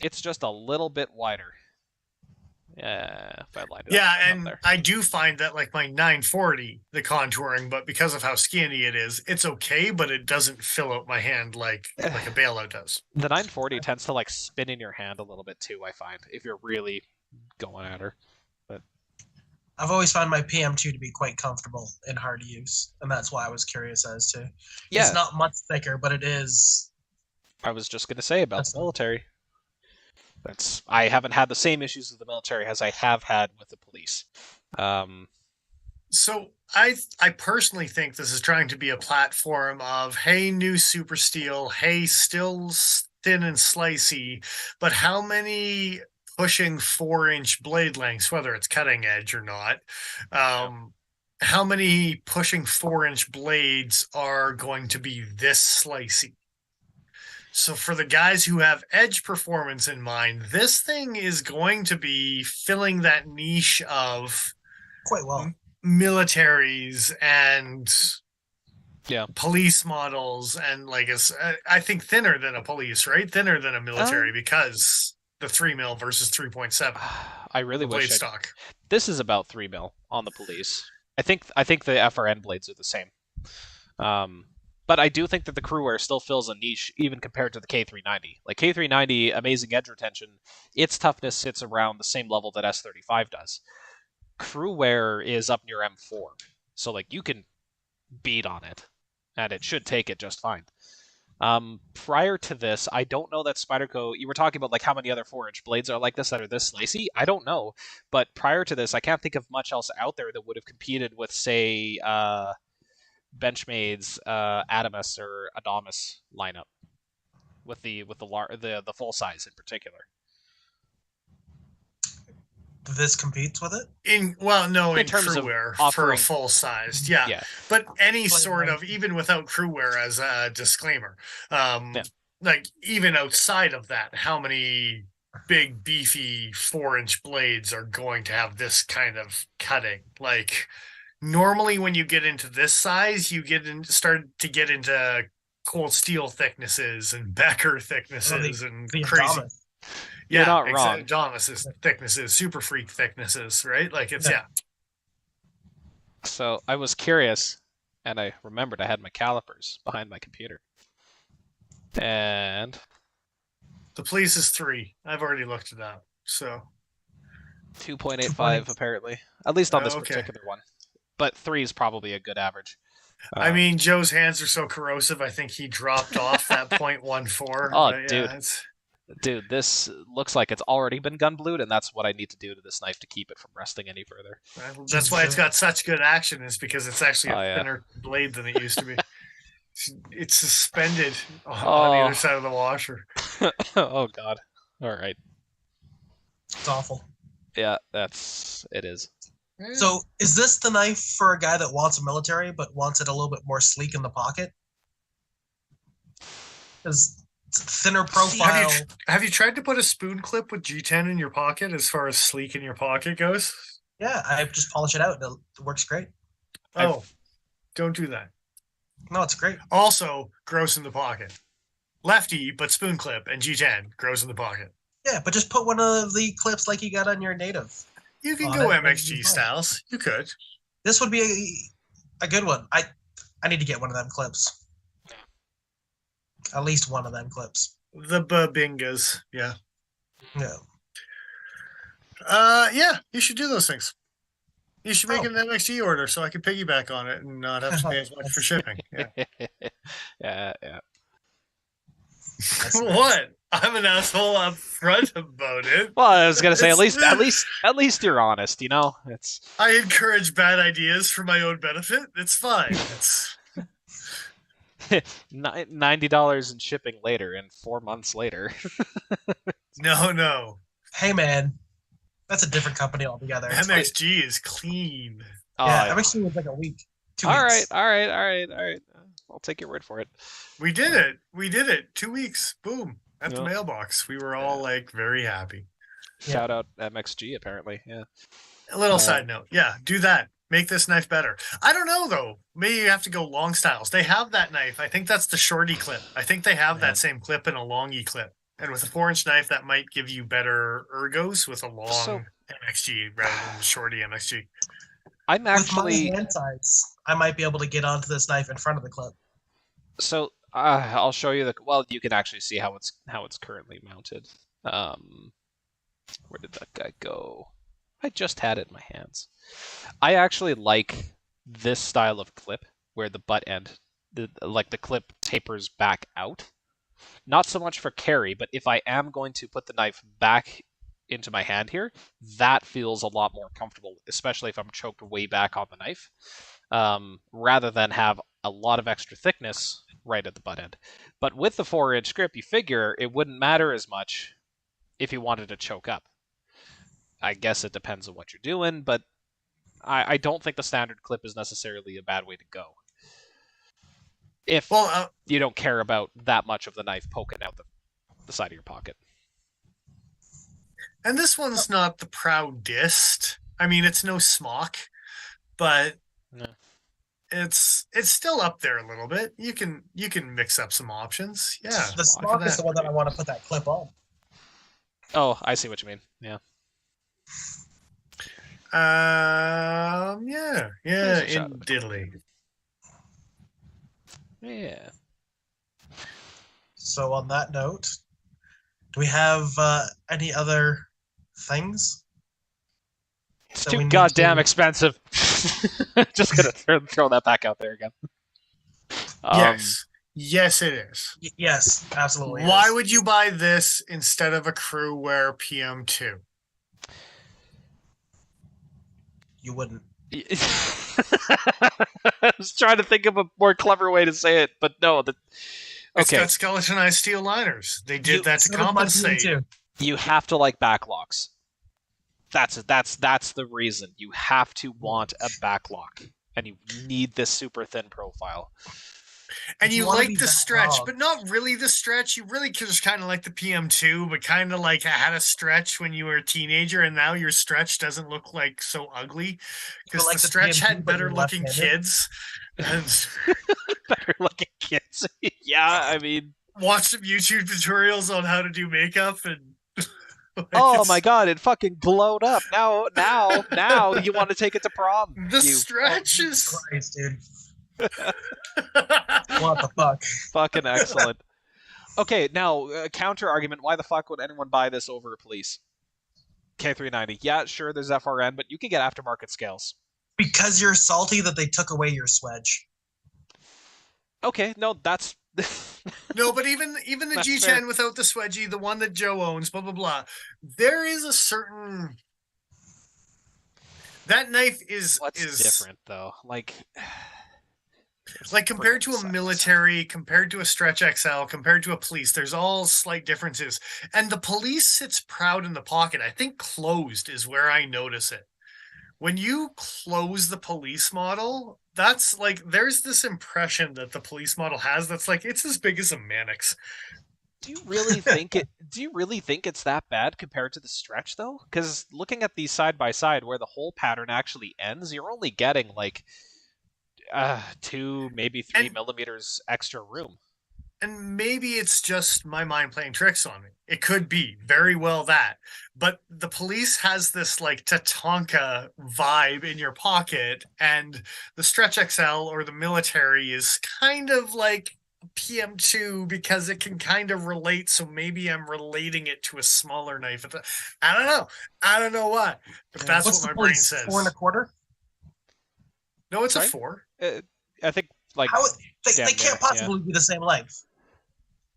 it's just a little bit wider. Yeah, if I lined it Yeah, up and there. I do find that like my 940, the contouring, but because of how skinny it is, it's okay, but it doesn't fill out my hand like a bailout does. The 940 tends to like spin in your hand a little bit too, I find, if you're really going at her. But I've always found my PM2 to be quite comfortable and hard to use, and that's why I was curious as to. yeah, It's not much thicker, but it is. I was just gonna say about the military. I haven't had the same issues with the military as I have had with the police. So I personally think this is trying to be a platform of, hey, new super steel, hey, still thin and slicey, but how many pushing 4-inch blade lengths, whether it's cutting edge or not, how many pushing 4-inch blades are going to be this slicey? So for the guys who have edge performance in mind, this thing is going to be filling that niche of quite well militaries and yeah, police models, and like I think thinner than a police, right? Thinner than a military because the 3 mil versus 3.7. I really wish blade stock. This is about 3 mil on the police. I think the FRN blades are the same. But I do think that the Cru-Wear still fills a niche even compared to the K390. Like K390, amazing edge retention, its toughness sits around the same level that S35 does. Cru-Wear is up near M4, so like you can beat on it, and it should take it just fine. Prior to this, I don't know that Spyderco. You were talking about like how many other 4-inch blades are like this that are this slicey. I don't know, but prior to this, I can't think of much else out there that would have competed with, say, Benchmade's Adamus or Adamus lineup with the full size in particular. This competes with it? In terms Cru-Wear of offering for a full sized, yeah. But any sort of, even without Cru-Wear as a disclaimer, like even outside of that, how many big beefy 4-inch blades are going to have this kind of cutting? Like normally when you get into this size, you start to get into cold steel thicknesses and Becker thicknesses and crazy. Adamus. You're not wrong. Adamus thicknesses, super freak thicknesses, right? Like it's So I was curious, and I remembered I had my calipers behind my computer, and the police is 3. I've already looked it up. So 2.85 apparently, at least on this particular one. But 3 is probably a good average. I mean, Joe's hands are so corrosive. I think he dropped off that 0.14. Oh, dude, this looks like it's already been gun blued, and that's what I need to do to this knife to keep it from rusting any further. That's why it's got such good action, is because it's actually a thinner blade than it used to be. It's suspended on the other side of the washer. Oh, God. All right. It's awful. Yeah, it is. So is this the knife for a guy that wants a military but wants it a little bit more sleek in the pocket? Because thinner profile. Have you tried to put a spoon clip with G10 in your pocket as far as sleek in your pocket goes? Yeah, I just polish it out. It works great. Don't do that. No, it's great. Also, gross in the pocket. Lefty, but spoon clip and G10, gross in the pocket. Yeah, but just put one of the clips like you got on your native. You can go MXG styles. You could. This would be a good one. I need to get one of them clips. At least one of them clips. The Babingas, yeah. Yeah. Yeah, you should do those things. You should make an MXG order so I can piggyback on it and not have to pay as much for shipping. Yeah. Yeah. What? I'm an asshole up front about it. Well, I was gonna say at least you're honest, you know? I encourage bad ideas for my own benefit. It's fine. It's $90 in shipping later and 4 months later. No. Hey man, that's a different company altogether. MXG is clean. MXG was like a week. 2 weeks. All right. I'll take your word for it. We did it. 2 weeks. Boom. At the mailbox. We were all like very happy. Shout out MXG apparently. Yeah. A little side note. Yeah, do that. Make this knife better. I don't know though. Maybe you have to go long styles. They have that knife. I think that's the shorty clip. I think they have that same clip in a longy clip. And with a 4-inch knife, that might give you better ergos with a long So- MXG rather than the shorty MXG. I'm With actually my hand size, I might be able to get onto this knife in front of the clip. so I'll show you the. Well, you can actually see how it's currently mounted. Where did that guy go? I just had it in my hands. I actually like this style of clip where the butt end, the clip tapers back out. Not so much for carry, but if I am going to put the knife back into my hand here, that feels a lot more comfortable, especially if I'm choked way back on the knife, rather than have a lot of extra thickness right at the butt end. But with the 4-inch grip, you figure it wouldn't matter as much if you wanted to choke up. I guess it depends on what you're doing, but I don't think the standard clip is necessarily a bad way to go. If you don't care about that much of the knife poking out the side of your pocket. And this one's not the proudest. I mean, it's no smock, but it's still up there a little bit. You can mix up some options. Yeah. The smock is the one that I want to put that clip on. Oh, I see what you mean. Yeah. Yeah, in diddly. Yeah. So on that note, do we have any other things? It's too goddamn expensive. Just gonna throw that back out there again. Yes, it is. Yes, absolutely. Why would you buy this instead of a Cru-Wear PM2? You wouldn't. I was trying to think of a more clever way to say it, but no. It's got skeletonized steel liners. They did that to compensate. You have to like backlocks. That's the reason. You have to want a backlock, and you need this super thin profile. And you like the stretch, but not really the stretch. You really just kind of like the PM2, but kind of like had a stretch when you were a teenager, and now your stretch doesn't look like so ugly because the stretch had better looking kids. And better looking kids. Yeah, I mean, watch some YouTube tutorials on how to do makeup and. Oh my god, it fucking glowed up. Now you want to take it to prom. The stretch is Christ, dude. What the fuck? Fucking excellent. Okay, now counter argument. Why the fuck would anyone buy this over a police K390? Yeah, sure, there's FRN, but you can get aftermarket scales. Because you're salty that they took away your swedge. Okay, no, that's no, but even the G10 fair. Without the swedgy, the one that Joe owns, blah blah blah. There is a certain that knife is different though. Like compared to a military, compared to a Stretch XL, compared to a police, there's all slight differences. And the police sits proud in the pocket. I think closed is where I notice it. When you close the police model, that's like there's this impression that the police model has that's like it's as big as a Mannix. Do you really think it's that bad compared to the Stretch though? Because looking at these side by side where the whole pattern actually ends, you're only getting like 2, maybe 3 millimeters extra room. And maybe it's just my mind playing tricks on me. It could be very well that. But the police has this like Tatanka vibe in your pocket, and the Stretch XL or the military is kind of like PM2 because it can kind of relate. So maybe I'm relating it to a smaller knife. I don't know. I don't know what. But that's what my brain says. 4 1/4? No, it's a 4. I think like they can't possibly be the same length.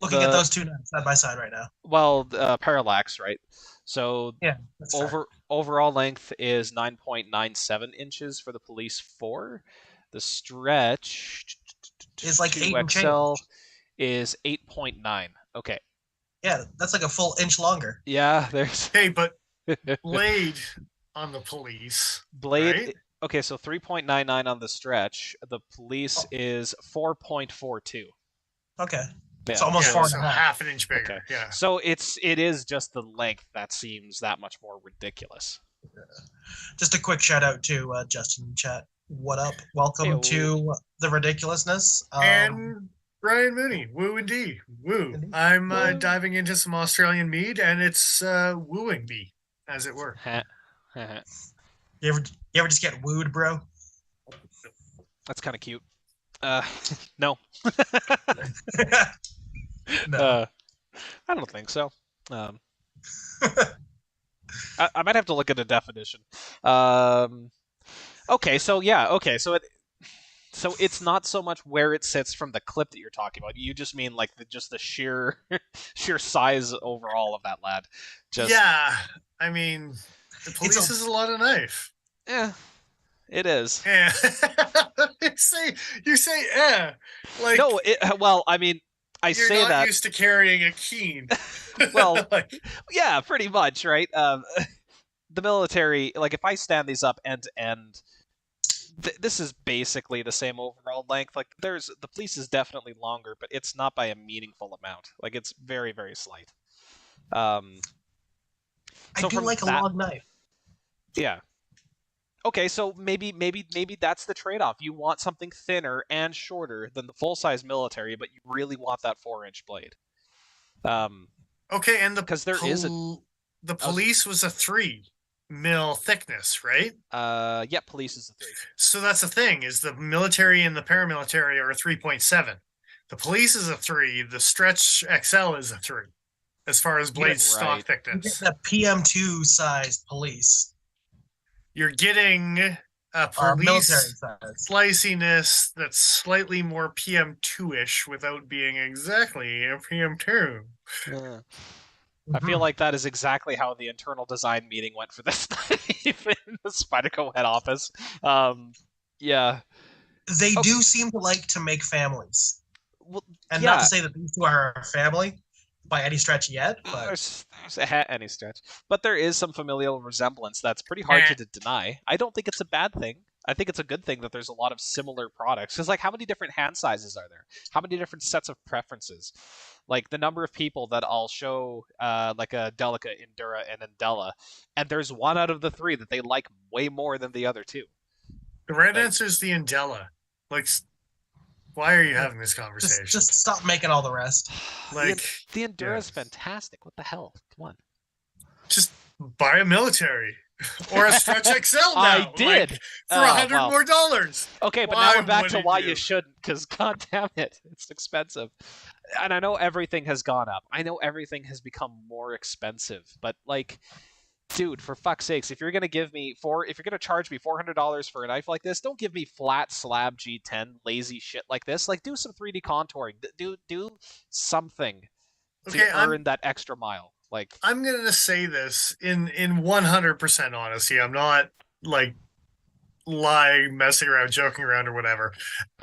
Looking at those two knives side by side right now. Well, parallax, right? So yeah, that's overall length is 9.97 inches for the Police 4. The Stretch is like 8 and XL is 8.9. Okay. Yeah, that's like a full inch longer. Yeah, there's. Hey, but blade on the Police. Blade. Right? Okay, so 3.99 on the Stretch. The Police is 4.42. Okay. Yeah. It's almost 4.5. Half an inch bigger. Okay. Yeah. So it is just the length that seems that much more ridiculous. Just a quick shout out to Justin in chat. What up? Welcome to the ridiculousness. And Ryan Mooney, woo indeed, woo. Indeed. I'm Woo. diving into some Australian mead, and it's wooing me, as it were. You ever just get wooed, bro? That's kind of cute. No. No. I don't think so. Um, I might have to look at a definition. Okay, so yeah, okay, so it's not so much where it sits from the clip that you're talking about. You just mean like just the sheer sheer size overall of that lad. Just Yeah, I mean, the police is a lot of knife. yeah, it is. Yeah, you say like No, well, I mean, I you're say not that. used to carrying a keen. Well, like, yeah, pretty much, right? The military, like if I stand these up end to end, this is basically the same overall length. Like the police is definitely longer, but it's not by a meaningful amount. Like it's very, very slight. Um, I so do from like a that, long knife. yeah. Okay, so maybe that's the trade-off. You want something thinner and shorter than the full-size military, but you really want that 4-inch blade. okay, and because there is the police was a 3 mil thickness, right? Yeah, police is a 3. So that's the thing: is the military and the paramilitary are a 3.7. The police is a 3. The Stretch XL is a 3, as far as blade stock right. thickness. The PM2 sized police. You're getting a Military police size. sliciness that's slightly more PM2-ish without being exactly a PM2. Yeah. I feel like that is exactly how the internal design meeting went for this knife in the Spyderco head office. Yeah. They do seem to like to make families. Well, And yeah. not to say that these two are a family by any stretch yet, but there's any stretch. But there is some familial resemblance that's pretty hard to deny. I don't think it's a bad thing. I think it's a good thing that there's a lot of similar products. Because, like, how many different hand sizes are there? How many different sets of preferences? Like, the number of people that I'll show, like, a Delica, Endura, and Andella, and there's one out of the 3 that they like way more than the other 2. The right answer is the Andella. Like, why are you having this conversation? just stop making all the rest. Like, the Endura is fantastic. What the hell? Come on. Just buy a military or a Stretch XL now. I did. Like, for $100 more dollars. Okay, but now we're back to why you shouldn't, because god damn it, it's expensive. And I know everything has gone up. I know everything has become more expensive. But like, dude, for fuck's sakes, if you're gonna charge me $400 for a knife like this, don't give me flat slab G10 lazy shit like this. Like, do some 3D contouring. Do something to earn that extra mile. Like, I'm gonna say this in 100% honesty. I'm not like lying, messing around, joking around, or whatever.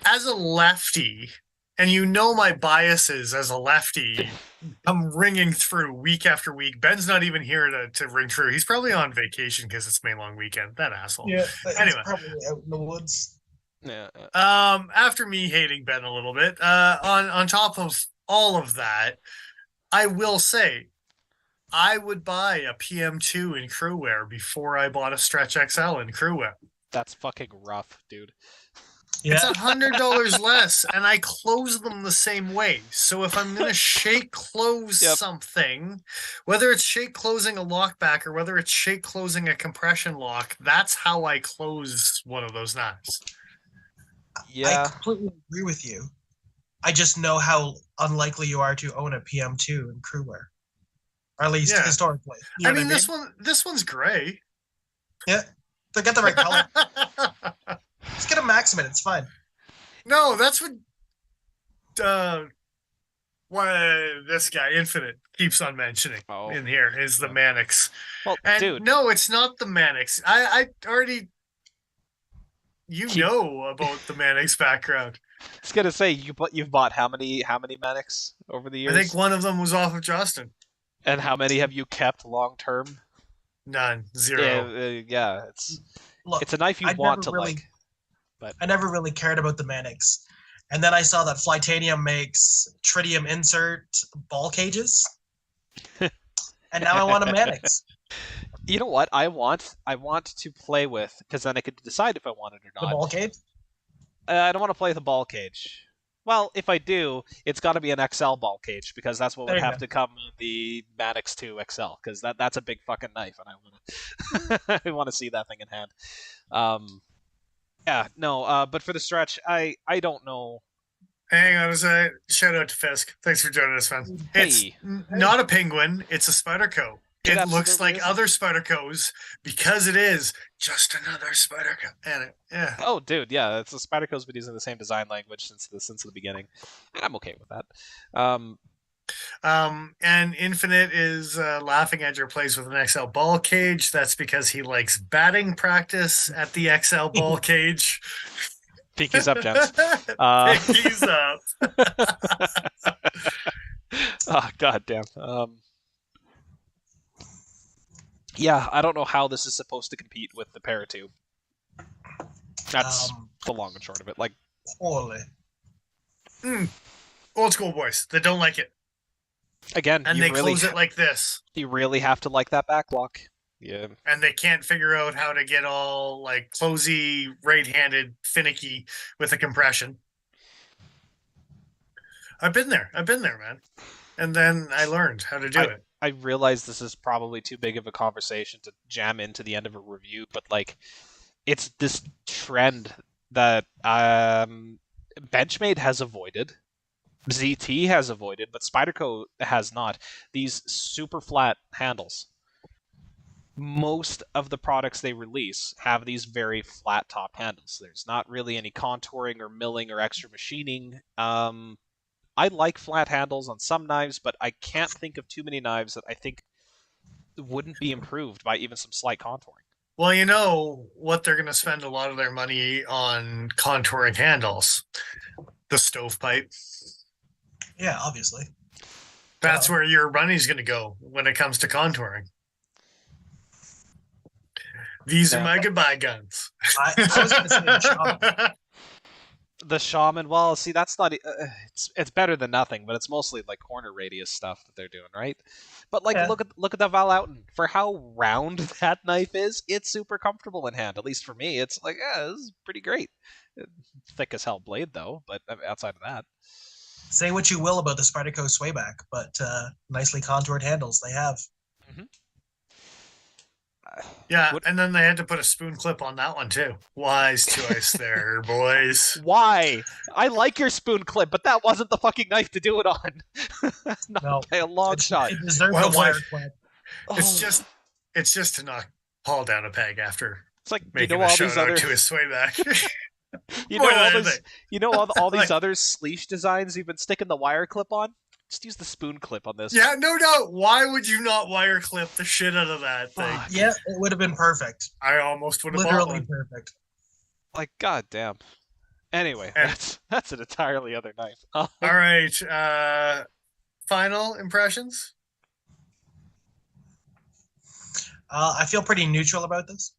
As a lefty, and you know my biases as a lefty, I'm ringing through week after week. Ben's not even here to ring through. He's probably on vacation because it's May long weekend. That asshole. Yeah. Anyway, probably out in the woods. yeah. After me hating Ben a little bit, on top of all of that, I will say, I would buy a PM2 in Cru-Wear before I bought a Stretch XL in Cru-Wear. That's fucking rough, dude. Yeah. It's $100 less, and I close them the same way. So if I'm gonna shake close something, whether it's shake closing a lockback or whether it's shake closing a compression lock, that's how I close one of those knives. Yeah, I completely agree with you. I just know how unlikely you are to own a PM2 in Cru-Wear, or at least historically. You know I mean, this one's gray. Yeah, they got the right color. Just get a Maximum. It's fine. No, that's what this guy Infinite keeps on mentioning in here is the Mannix. Well, and dude, no, it's not the Mannix. I already know about the Mannix background. I was gonna say you've bought how many Mannix over the years? I think one of them was off of Justin. And how many have you kept long term? None. 0. Yeah, it's a knife you want to like. But I never really cared about the Mannix. And then I saw that Flytanium makes tritium insert ball cages. And now I want a Mannix. You know what? I want to play with, because then I could decide if I want it or not. The ball cage? I don't want to play with the ball cage. Well, if I do, it's got to be an XL ball cage because that's what There would you have go. to come with the Maddox 2 XL because that's a big fucking knife, and I want to I want to see that thing in hand. Um, yeah, no, but for the stretch, I don't know. Hang on a second. Shout out to Fisk. Thanks for joining us, man. It's Hey, not a penguin. It's a Spyderco. it It looks absolutely like is. other Spydercos because it is just another Spyderco. And yeah. Oh, dude, yeah, it's the Spyderco's been using the same design language since the beginning, and I'm okay with that. Um, And Infinite is laughing at your plays with an XL ball cage. That's because he likes batting practice at the XL ball cage. Pinkies up, gents. Pinkies up. Oh, god damn. Yeah, I don't know how this is supposed to compete with the Paratube. That's the long and short of it. Like, Poorly. Old school boys that don't like it. again, And they close it like this. you really have to like that back block. Yeah. And they can't figure out how to get all like closey, right-handed, finicky with a compression. I've been there, man. And then I learned how to do it. I realize this is probably too big of a conversation to jam into the end of a review, but like, it's this trend that Benchmade has avoided, ZT has avoided, but Spyderco has not. These super flat handles. Most of the products they release have these very flat top handles. There's not really any contouring or milling or extra machining. I like flat handles on some knives, but I can't think of too many knives that I think wouldn't be improved by even some slight contouring. Well, you know what they're going to spend a lot of their money on contouring handles? The stovepipe. Yeah, obviously. That's where your money's going to go when it comes to contouring. These are my goodbye guns. I was going to say the Shaman. The Shaman, well, see, that's not. It's better than nothing, but it's mostly like corner radius stuff that they're doing, right? But like, Yeah. look at the Val Outen. For how round that knife is, it's super comfortable in hand. At least for me, it's like, yeah, this is pretty great. Thick as hell blade though, but outside of that, Say what you will about the Spyderco swayback, but nicely contoured handles they have. Yeah, and then they had to put a spoon clip on that one too. Wise choice there, boys. Why? I like your spoon clip, but that wasn't the fucking knife to do it on. Not No. by a long shot. It deserves Well a wire played. clip. It's just to knock Paul down a peg after It's like making a shout out to his swayback. all these other Sleesh designs you've been sticking the wire clip on. Just use the spoon clip on this. Yeah, no doubt. Why would you not wire clip the shit out of that thing? Fuck. Yeah, it would have been perfect. I almost would have bought Literally one. perfect. Like, goddamn. Anyway, And- that's an entirely other knife. All right. Final impressions? I feel pretty neutral about this.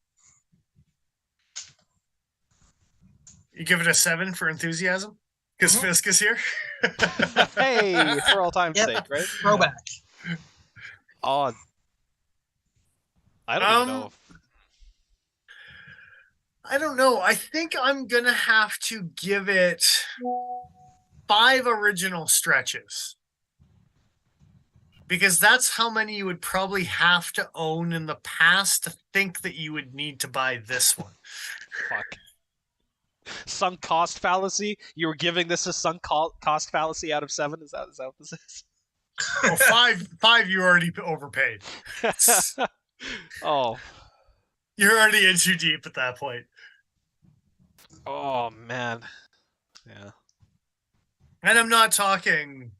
You give it a 7 for enthusiasm? Because Fisk is here? Hey, for all time's Yep. sake, right? Throwback. Oh, I don't even know. I don't know. I think I'm going to have to give it 5 original stretches. Because that's how many you would probably have to own in the past to think that you would need to buy this one. Fuck. Sunk cost fallacy. You were giving this a sunk cost fallacy out of 7. Is that what this is? Well, five you already overpaid. Oh. You're already in too deep at that point. Oh man. Yeah. And I'm not talking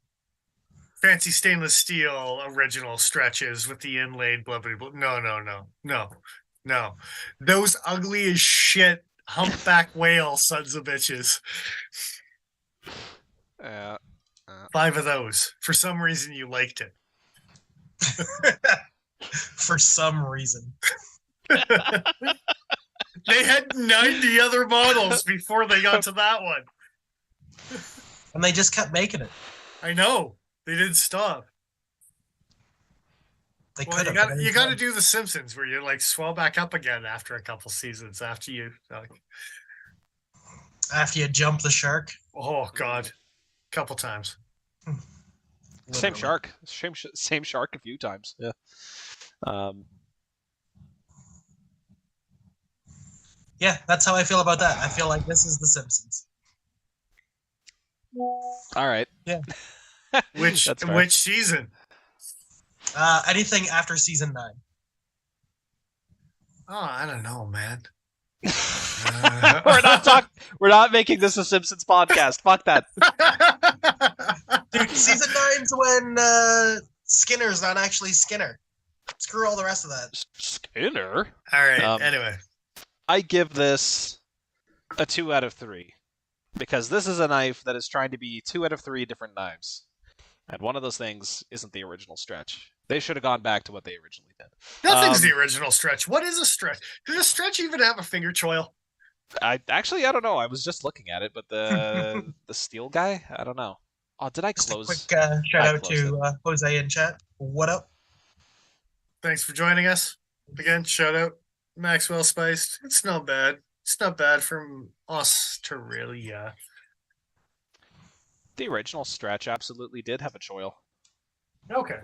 fancy stainless steel original stretches with the inlaid blah blah blah. No. Those ugly as shit humpback whale sons of bitches. Yeah. 5 of those. For some reason you liked it. For some reason. They had 90 other models before they got to that one. And they just kept making it. I know. They didn't stop. They Well, could have. you got to do the Simpsons where you like swell back up again after a couple seasons after you like, After you jump the shark. oh god. couple times. Same Literally. shark. Same shark a few times. Yeah. Yeah, that's how I feel about that. I feel like this is The Simpsons. All right. Yeah. Which That's fair. which season? Anything after season 9. Oh, I don't know, man. We're not making this a Simpsons podcast. Fuck that. Dude, season 9's when Skinner's not actually Skinner. Screw all the rest of that. Skinner. All right. Anyway, I give this a 2 out of 3 because this is a knife that is trying to be 2 out of 3 different knives, and one of those things isn't the original stretch. They should have gone back to what they originally did. nothing's the original stretch. What is a stretch? Did a stretch even have a finger choil? I don't know. I was just looking at it, but the steel guy, I don't know. Oh, did I Just a close? quick shout out closed to Jose in chat. What up? Thanks for joining us. Again, shout out Maxwell Spiced. It's not bad. It's not bad from Australia. The original stretch absolutely did have a choil. Okay.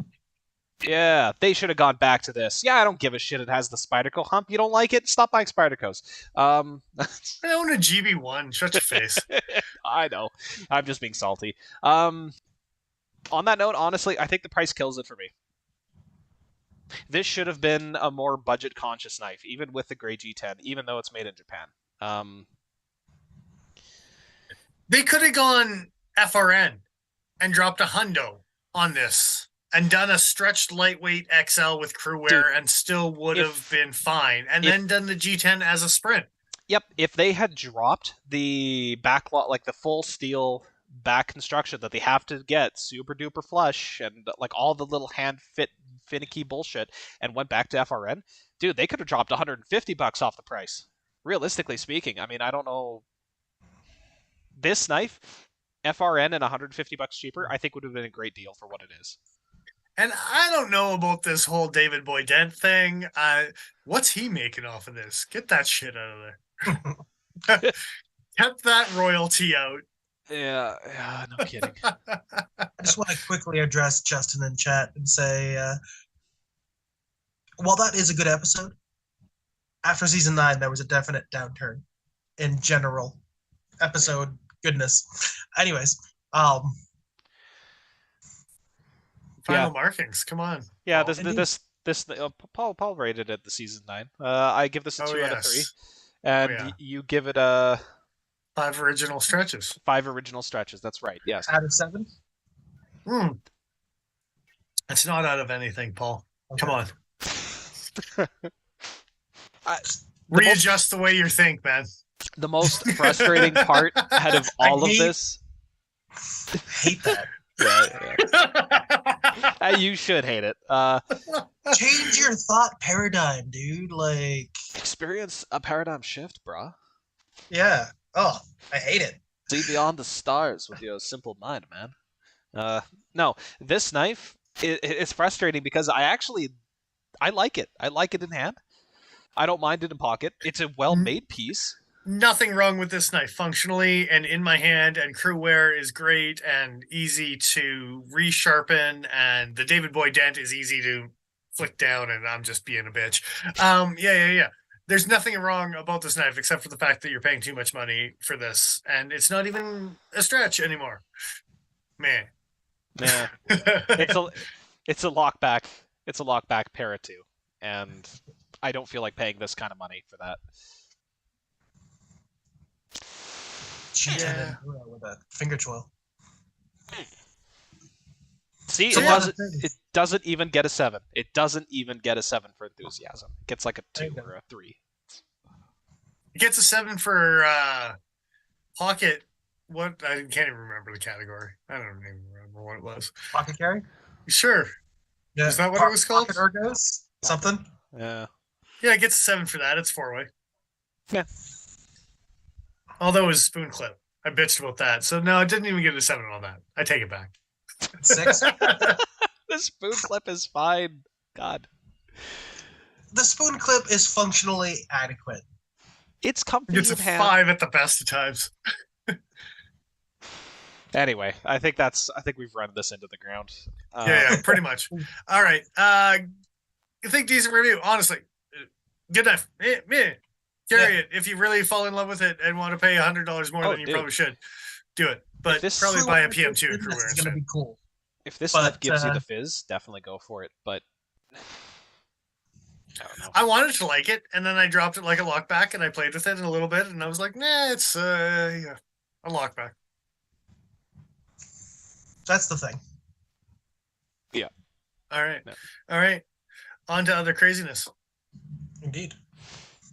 Yeah, they should have gone back to this. Yeah, I don't give a shit. It has the Spyderco hump. You don't like it? Stop buying Spydercos. I own a GB1. Shut your face. I know. I'm just being salty. On that note, honestly, I think the price kills it for me. This should have been a more budget-conscious knife, even with the Grey G10, even though it's made in Japan. They could have gone FRN and dropped a hundo on this and done a stretched lightweight XL with Cru-Wear and still would have been fine. And then done the G10 as a sprint. Yep, if they had dropped the backlot, like the full steel back construction that they have to get super duper flush and like all the little hand fit finicky bullshit and went back to FRN, dude, they could have dropped $150 off the price. Realistically speaking, I mean, I don't know. This knife, FRN and $150 cheaper, I think would have been a great deal for what it is. And I don't know about this whole David Boy Dent thing. What's he making off of this? Get that shit out of there. Get that royalty out. Yeah, no kidding. I just want to quickly address Justin in chat and say, while that is a good episode, after season 9, there was a definite downturn in general episode goodness. Anyways, Final markings. Come on. Yeah, Paul. this Paul rated it the season 9. I give this a 2 out of 3, and you give it a 5 original stretches. 5 original stretches. That's right. Yes. Out of 7. It's not out of anything, Paul. Okay. Come on. Readjust the way you think, man. The most frustrating part out of all of this. I hate that. Yeah. You should hate it. Change your thought paradigm, dude. Like, experience a paradigm shift, brah. Yeah. Oh, I hate it. See beyond the stars with your simple mind, man. No, this knife, it's frustrating because I like it. I like it in hand. I don't mind it in pocket. It's a well-made piece. Nothing wrong with this knife functionally and in my hand, and Cru-Wear is great and easy to resharpen, and the David Boy Dent is easy to flick down, and I'm just being a bitch. Yeah. There's nothing wrong about this knife except for the fact that you're paying too much money for this, and it's not even a stretch anymore. Man. Yeah. It's a lockback. It's a lockback para 2, and I don't feel like paying this kind of money for that. Yeah. With a finger twirl. See, So it doesn't even get a 7. It doesn't even get a 7 for enthusiasm. It gets like a 2 or a 3. It gets a 7 for pocket. What? I can't even remember the category. I don't even remember what it was. Pocket carry? Sure. Yeah. Is that what it was called? Pocket ergos? Something? Yeah. Yeah, it gets a 7 for that. It's 4-way. Yeah. Although it was spoon clip. I bitched about that. So no, it didn't even get a 7 on that. I take it back. 6? The spoon clip is fine. God. The spoon clip is functionally adequate. It's comfy It's a in hand. 5 at the best of times. Anyway, I think we've run this into the ground. Yeah, pretty much. All right. You think decent review? Honestly, good enough. Carry it. If you really fall in love with it and want to pay $100 more than you probably should, do it. But probably buy a PM2 and Cru-Wear is instead. going to be cool. If this knife gives you the fizz, definitely go for it. But I don't know. I wanted to like it, and then I dropped it like a lockback, and I played with it a little bit, and I was like, nah, it's a lockback. That's the thing. Yeah. All right. No. All right. On to other craziness. Indeed.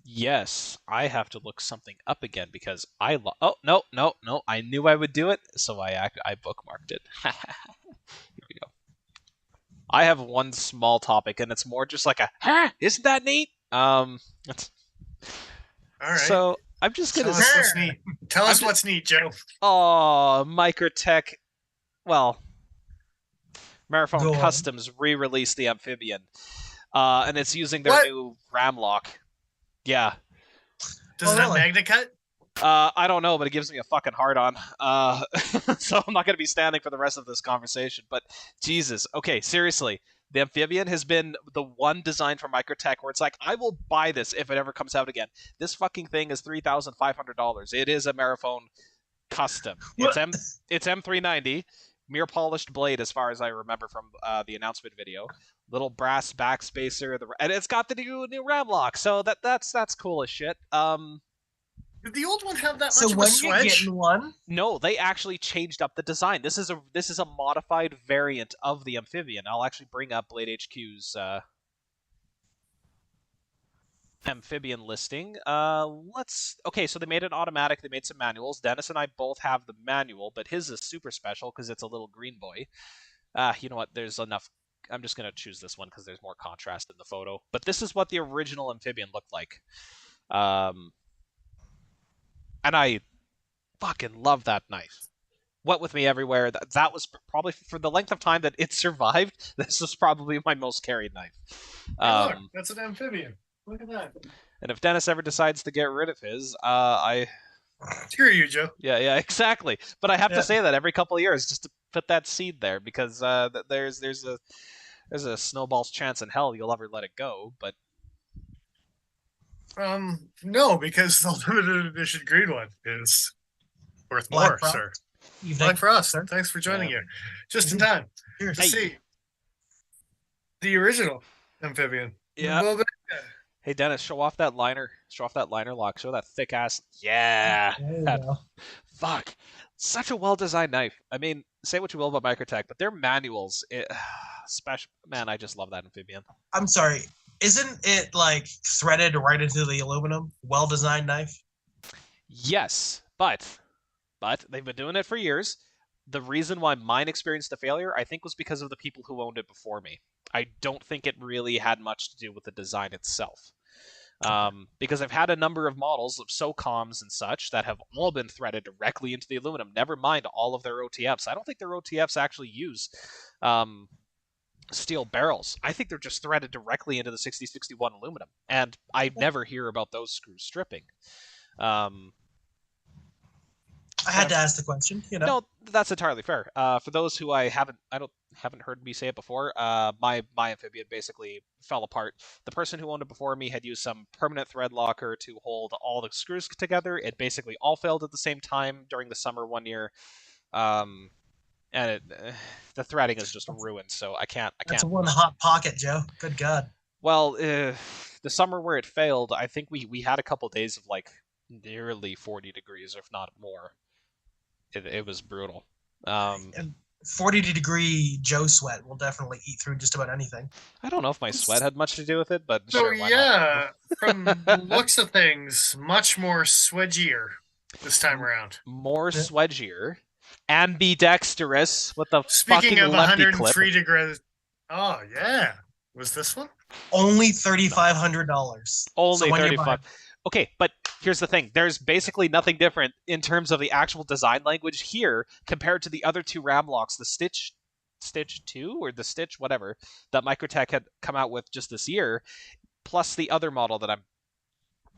Yes, I have to look something up again because oh, no. I knew I would do it, so I bookmarked it. Here we go. I have one small topic, and it's more just like isn't that neat? All right. So I'm just gonna tell us what's neat, Joe. Oh, Microtech. Well, Marathon Customs re-released the Amphibian, and it's using their new ram lock. Yeah. Does it have Magna Cut? I don't know, but it gives me a fucking hard on. So I'm not going to be standing for the rest of this conversation. But Jesus, okay, seriously, the Amphibian has been the one design from Microtech where it's like, I will buy this if it ever comes out again. This fucking thing is $3,500. It is a Marathon Custom. It's M390. Mirror polished blade, as far as I remember from the announcement video. Little brass backspacer, and it's got the new ram lock, so that's cool as shit. Did the old one have that much of a swedge? You're getting one? No, they actually changed up the design. This is a modified variant of the Amphibian. I'll actually bring up Blade HQ's Amphibian listing. Okay, so they made it automatic. They made some manuals. Dennis and I both have the manual, but his is super special because it's a little green boy. You know what? There's enough. I'm just going to choose this one because there's more contrast in the photo. But this is what the original Amphibian looked like. And I fucking love that knife. Went with me everywhere. That was probably, for the length of time that it survived, this was probably my most carried knife. Hey, look, that's an Amphibian. Look at that. And if Dennis ever decides to get rid of his, screw you, Joe. Yeah, exactly. But I have to say that every couple of years just to put that seed there, because there's a snowball's chance in hell you'll ever let it go. But no, because the limited edition green one is worth more, sir. Black Frost, sir. Thanks for joining here, just in time to see the original Amphibian. Yeah. Hey Dennis, show off that liner. Show off that liner lock. Show that thick ass. Yeah. Fuck. Such a well-designed knife. I mean, say what you will about Microtech, but their manuals, special. Man, I just love that Amphibian. I'm sorry. Isn't it like threaded right into the aluminum? Well-designed knife. Yes, but they've been doing it for years. The reason why mine experienced a failure, I think, was because of the people who owned it before me. I don't think it really had much to do with the design itself. Because I've had a number of models of SOCOMs and such that have all been threaded directly into the aluminum, never mind all of their OTFs. I don't think their OTFs actually use steel barrels. I think they're just threaded directly into the 6061 aluminum, and I never hear about those screws stripping. I had to ask the question, you know. No, that's entirely fair. For those who haven't heard me say it before, my Amphibian basically fell apart. The person who owned it before me had used some permanent thread locker to hold all the screws together. It basically all failed at the same time during the summer one year, and the threading is just ruined. So I can't. That's one hot pocket, Joe. Good God. Well, the summer where it failed, I think we had a couple days of like nearly 40 degrees, if not more. It was brutal. And 40-degree Joe sweat will definitely eat through just about anything. I don't know if my sweat had much to do with it, but so sure, yeah, from the looks of things, much more swedgier this time around. More swedgier, ambidextrous with the Speaking fucking of lefty 103 clip. degrees. Oh yeah, was this one? Only $3,500. Only 35. Okay, but here's the thing. There's basically nothing different in terms of the actual design language here compared to the other two ram locks, the Stitch 2 or the Stitch whatever that Microtech had come out with just this year, plus the other model that I'm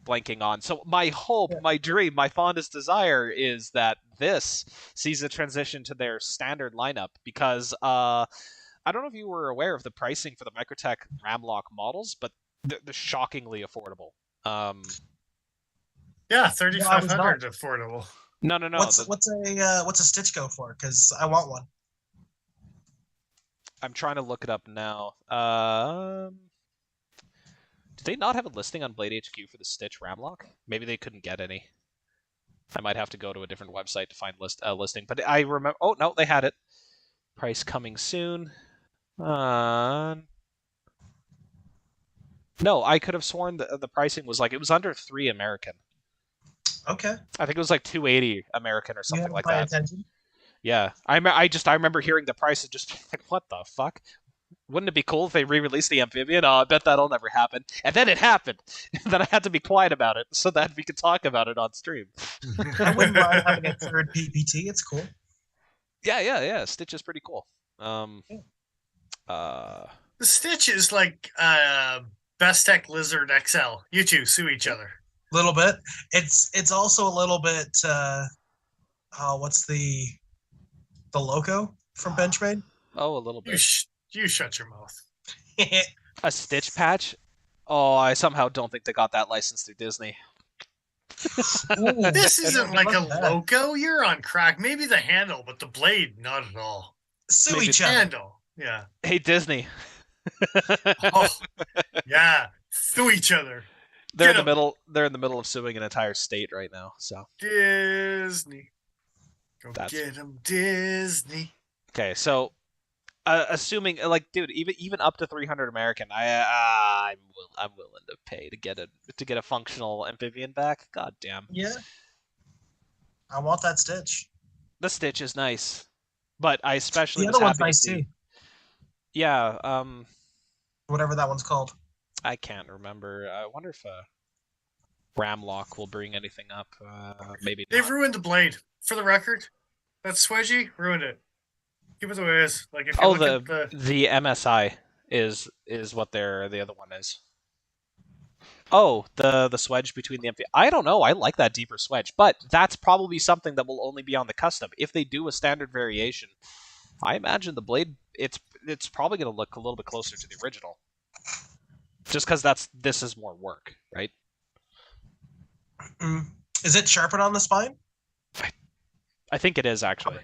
blanking on. So my hope, my dream, my fondest desire is that this sees a transition to their standard lineup because I don't know if you were aware of the pricing for the Microtech Ramlock models, but they're shockingly affordable. Yeah, No, I was not. 3,500 affordable. No. What's a Stitch go for? Because I want one. I'm trying to look it up now. Do they not have a listing on Blade HQ for the Stitch Ramlock? Maybe they couldn't get any. I might have to go to a different website to find listing. But I remember. Oh no, they had it. Price coming soon. No, I could have sworn the pricing was like it was under $3 American. Okay. I think it was like $280 American or something like that. Attention. Yeah, I remember hearing the price and just like, what the fuck? Wouldn't it be cool if they re-released the amphibian? Oh, I bet that'll never happen. And then it happened. And then I had to be quiet about it so that we could talk about it on stream. I wouldn't mind having a third PPT. It's cool. Yeah. Stitch is pretty cool. The Stitch is like Best Tech Lizard XL. You two sue each other. A little bit. It's also a little bit. What's the logo from Benchmade? Oh, a little bit. You shut your mouth. A Stitch patch? Oh, I somehow don't think they got that license through Disney. This isn't like a logo. You're on crack. Maybe the handle, but the blade, not at all. Sue Maybe each the other. handle. Yeah. Hey, Disney. Oh, yeah. Sue each other. They're in the middle. They're in the middle of suing an entire state right now. So Disney. Go get them, Disney. Okay, so assuming like, dude, even up to 300 American, I'm willing to pay to get a functional amphibian back. God damn. Yeah. I want that Stitch. The Stitch is nice, but I especially the was other happy one's to nice see. too. Yeah. Whatever that one's called. I can't remember. I wonder if Ramlock will bring anything up. Maybe They've not. ruined the blade. For the record, that Swedgy ruined it. Keep it the way it is. Like if you look at the MSI is what the other one is. Oh, the swedge between the I don't know. I like that deeper swedge, but that's probably something that will only be on the custom. If they do a standard variation, I imagine the blade it's probably going to look a little bit closer to the original. Just because this is more work, right? Is it sharpened on the spine? I think it is actually.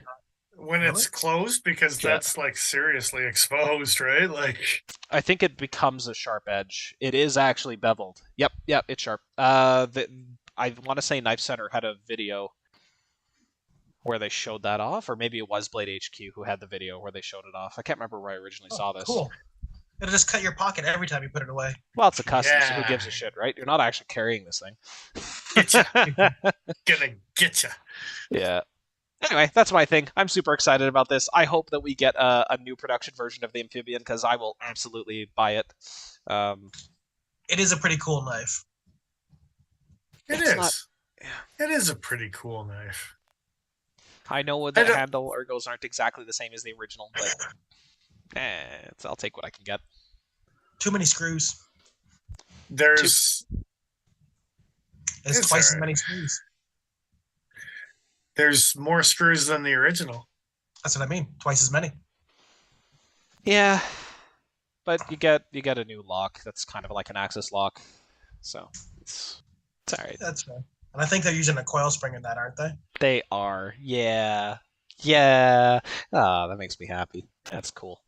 When it's closed, because that's like seriously exposed, right? Like I think it becomes a sharp edge. It is actually beveled. Yep, it's sharp. I want to say Knife Center had a video where they showed that off, or maybe it was Blade HQ who had the video where they showed it off. I can't remember where I originally saw this. Cool. It'll just cut your pocket every time you put it away. Well, it's a custom, so who gives a shit, right? You're not actually carrying this thing. Gonna get ya. Yeah. Anyway, that's my thing. I'm super excited about this. I hope that we get a new production version of the amphibian because I will absolutely buy it. It is a pretty cool knife. It is. It is a pretty cool knife. I know the handle ergos aren't exactly the same as the original, but I'll take what I can get. Too many screws. There's twice as many screws. There's more screws than the original. That's what I mean. Twice as many. Yeah, but you get a new lock that's kind of like an axis lock, so it's all right. That's fair. And I think they're using a coil spring in that, aren't they? They are. Yeah. Oh, that makes me happy. That's cool.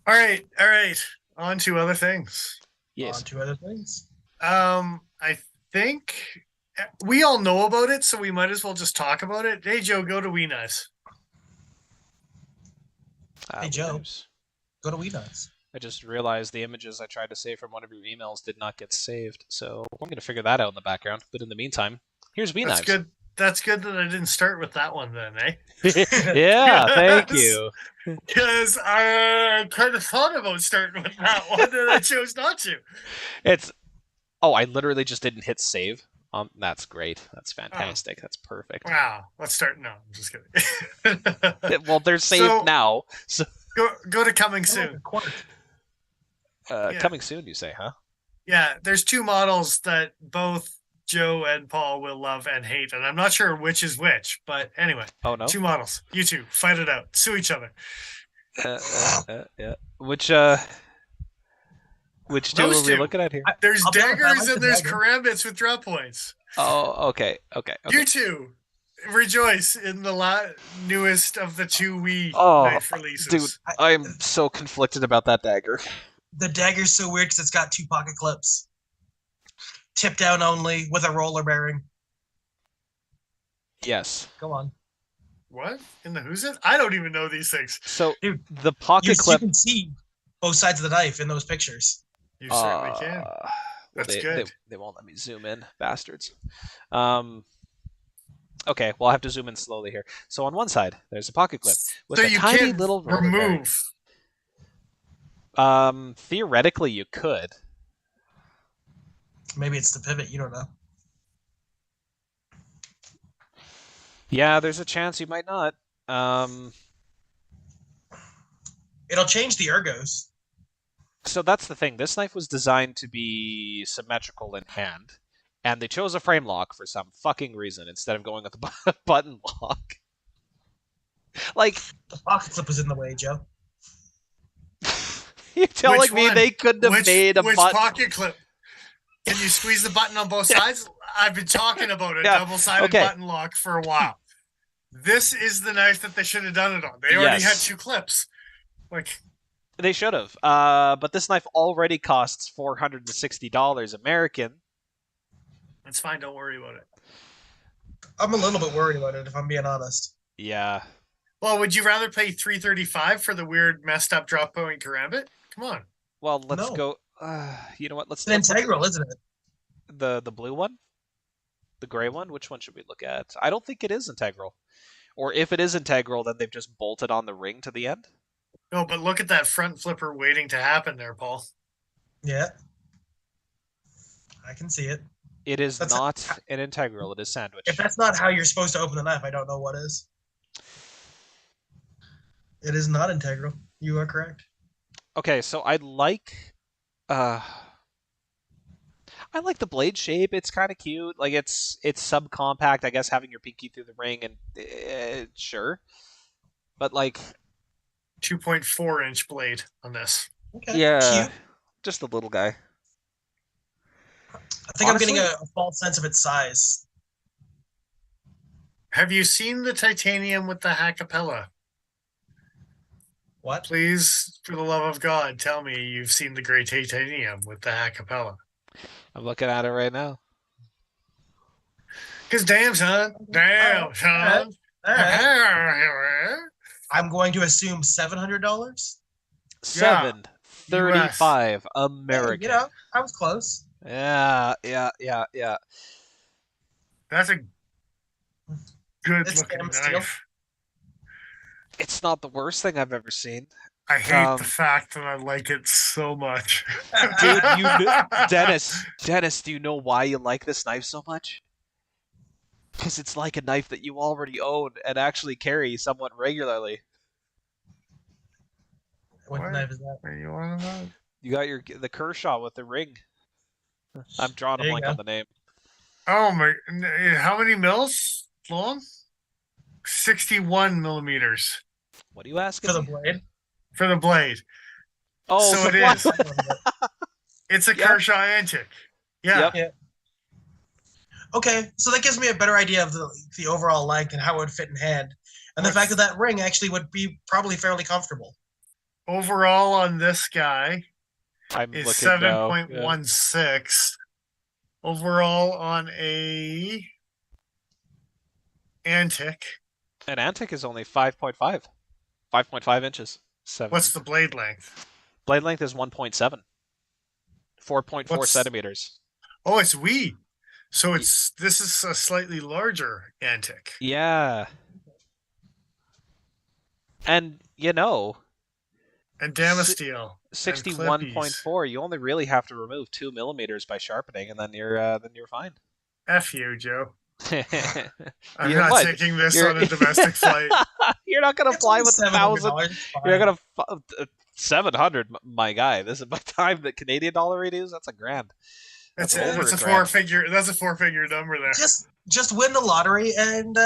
All right. On to other things. Yes. On to other things. I think we all know about it, so we might as well just talk about it. Hey, Joe, go to Wee Nice. Hey, Joe, go to Wee Nice. I just realized the images I tried to save from one of your emails did not get saved, so I'm going to figure that out in the background. But in the meantime, here's Wee Nice. That's good that I didn't start with that one then, eh? Yeah, thank you. Because I kind of thought about starting with that one, and I chose not to. I literally just didn't hit save. That's great. That's fantastic. That's perfect. Wow. Let's start. No, I'm just kidding. Well, they're saved now. So go to coming soon. Coming soon, you say, huh? Yeah, there's two models that both Joe and Paul will love and hate, and I'm not sure which is which. But anyway, Oh no. two models. You two fight it out. Sue each other. Yeah. Which two are Those we two. looking at here? There's I'll be honest, I daggers like the and there's dagger. karambits with drop points. Oh, okay. You two rejoice in the newest of the two Wii Oh, knife releases. dude, I'm so conflicted about that dagger. The dagger's so weird because it's got 2 pocket clips. Tip down only with a roller bearing. Yes. Go on. What in the who's it? I don't even know these things. So Dude, the pocket You clip. can see both sides of the knife in those pictures. You certainly can. Well, That's good. They won't let me zoom in, bastards. Okay, well I have to zoom in slowly here. So on one side, there's a pocket clip with So a you tiny can little roller bearing. remove. Theoretically, you could. Maybe it's the pivot. You don't know. Yeah, there's a chance you might not. It'll change the ergos. So that's the thing. This knife was designed to be symmetrical in hand, and they chose a frame lock for some fucking reason instead of going with the button lock. Like, The pocket clip was in the way, Joe. you're telling Which me one? they couldn't have made a which button? pocket clip? Can you squeeze the button on both sides? I've been talking about a Yeah, double-sided okay. button lock for a while. This is the knife that they should have done it on. They already had Yes. 2 clips. Like, They should have. But this knife already costs $460 American. it's fine. Don't worry about it. I'm a little bit worried about it, if I'm being honest. Yeah. Well, would you rather pay $335 for the weird, messed up drop point karambit? Come on. Well, let's No. go. You know what? It's an integral, isn't it? The blue one, the gray one. Which one should we look at? I don't think it is integral. Or if it is integral, then they've just bolted on the ring to the end. No, but look at that front flipper waiting to happen there, Paul. Yeah. I can see it. It is That's not an integral. It is sandwich. If that's not how you're supposed to open the knife, I don't know what is. It is not integral. You are correct. Okay, so I like the blade shape. It's kind of cute. Like it's subcompact, I guess, having your pinky through the ring and sure. But like 2.4-inch blade on this. Okay. yeah, Cute. just a little guy. I think Honestly- I'm getting a false sense of its size. Have you seen the titanium with the Hackapella? What? Please, for the love of God, tell me you've seen the gray titanium with the Hackapella. I'm looking at it right now. Because damn, son. Damn, son. All right. I'm going to assume $700. $735 American. You know, I was close. Yeah. That's a good It's looking damn steel. knife. It's not the worst thing I've ever seen. I hate Um, the fact that I like it so much. Dude, Dennis, do you know why you like this knife so much? Because it's like a knife that you already own and actually carry somewhat regularly. What What? knife is that? What you want about? You got the Kershaw with the ring. I'm drawing a There you blank go. on the name. Oh my! How many mils long? 61 millimeters What are you asking For the me? blade. for the blade. Oh, so it what? is. It's a Yep. Kershaw antique. Yeah. Yep. Okay, so that gives me a better idea of the overall length and how it would fit in hand. And the fact that that ring actually would be probably fairly comfortable. Overall on this guy I'm is looking now. 7.16. Overall on a antique. An Antic is only 5.5. 5.5 inches. What's the blade length? blade length is 1.7. 4.4 What's- centimeters. Oh, it's wee. So this is a slightly larger antique. Yeah. And And Damasteel. 61.4. You only really have to remove 2 millimeters by sharpening, and then you're fine. F you, Joe. I'm not what? taking this You're on a domestic flight. you're not gonna It's fly only with $700. 1,000. It's You're fine. gonna 700, my guy. This is by the time the Canadian dollar rate is. That's a grand. That's over That's a a grand. That's a four-figure number there. Just win the lottery and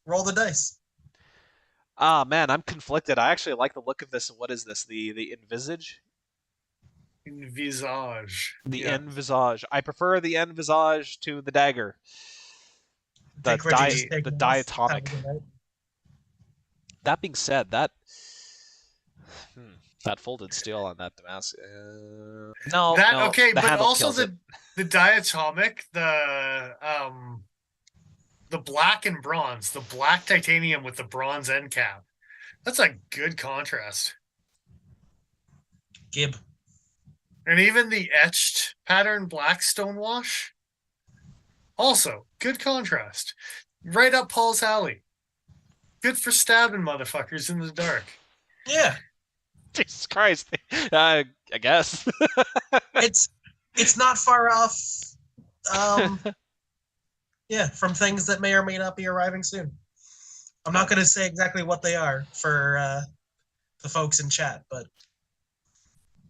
roll the dice. Ah man, I'm conflicted. I actually like the look of this. What is this? The Envisage? Visage. The Yeah. Envisage. I prefer the Envisage to the dagger. The Take Richard, just take the me off. Have a diatomic. good night. That being said, that that folded steel on that Damascus. No, That no, okay, the but handle also kills it. the diatomic, the black and bronze, the black titanium with the bronze end cap. That's a good contrast. Gib. And even the etched pattern black stonewash, also good contrast. Right up Paul's alley. Good for stabbing motherfuckers in the dark. Yeah, Jesus Christ. I guess. it's not far off. From things that may or may not be arriving soon. I'm not going to say exactly what they are for the folks in chat, but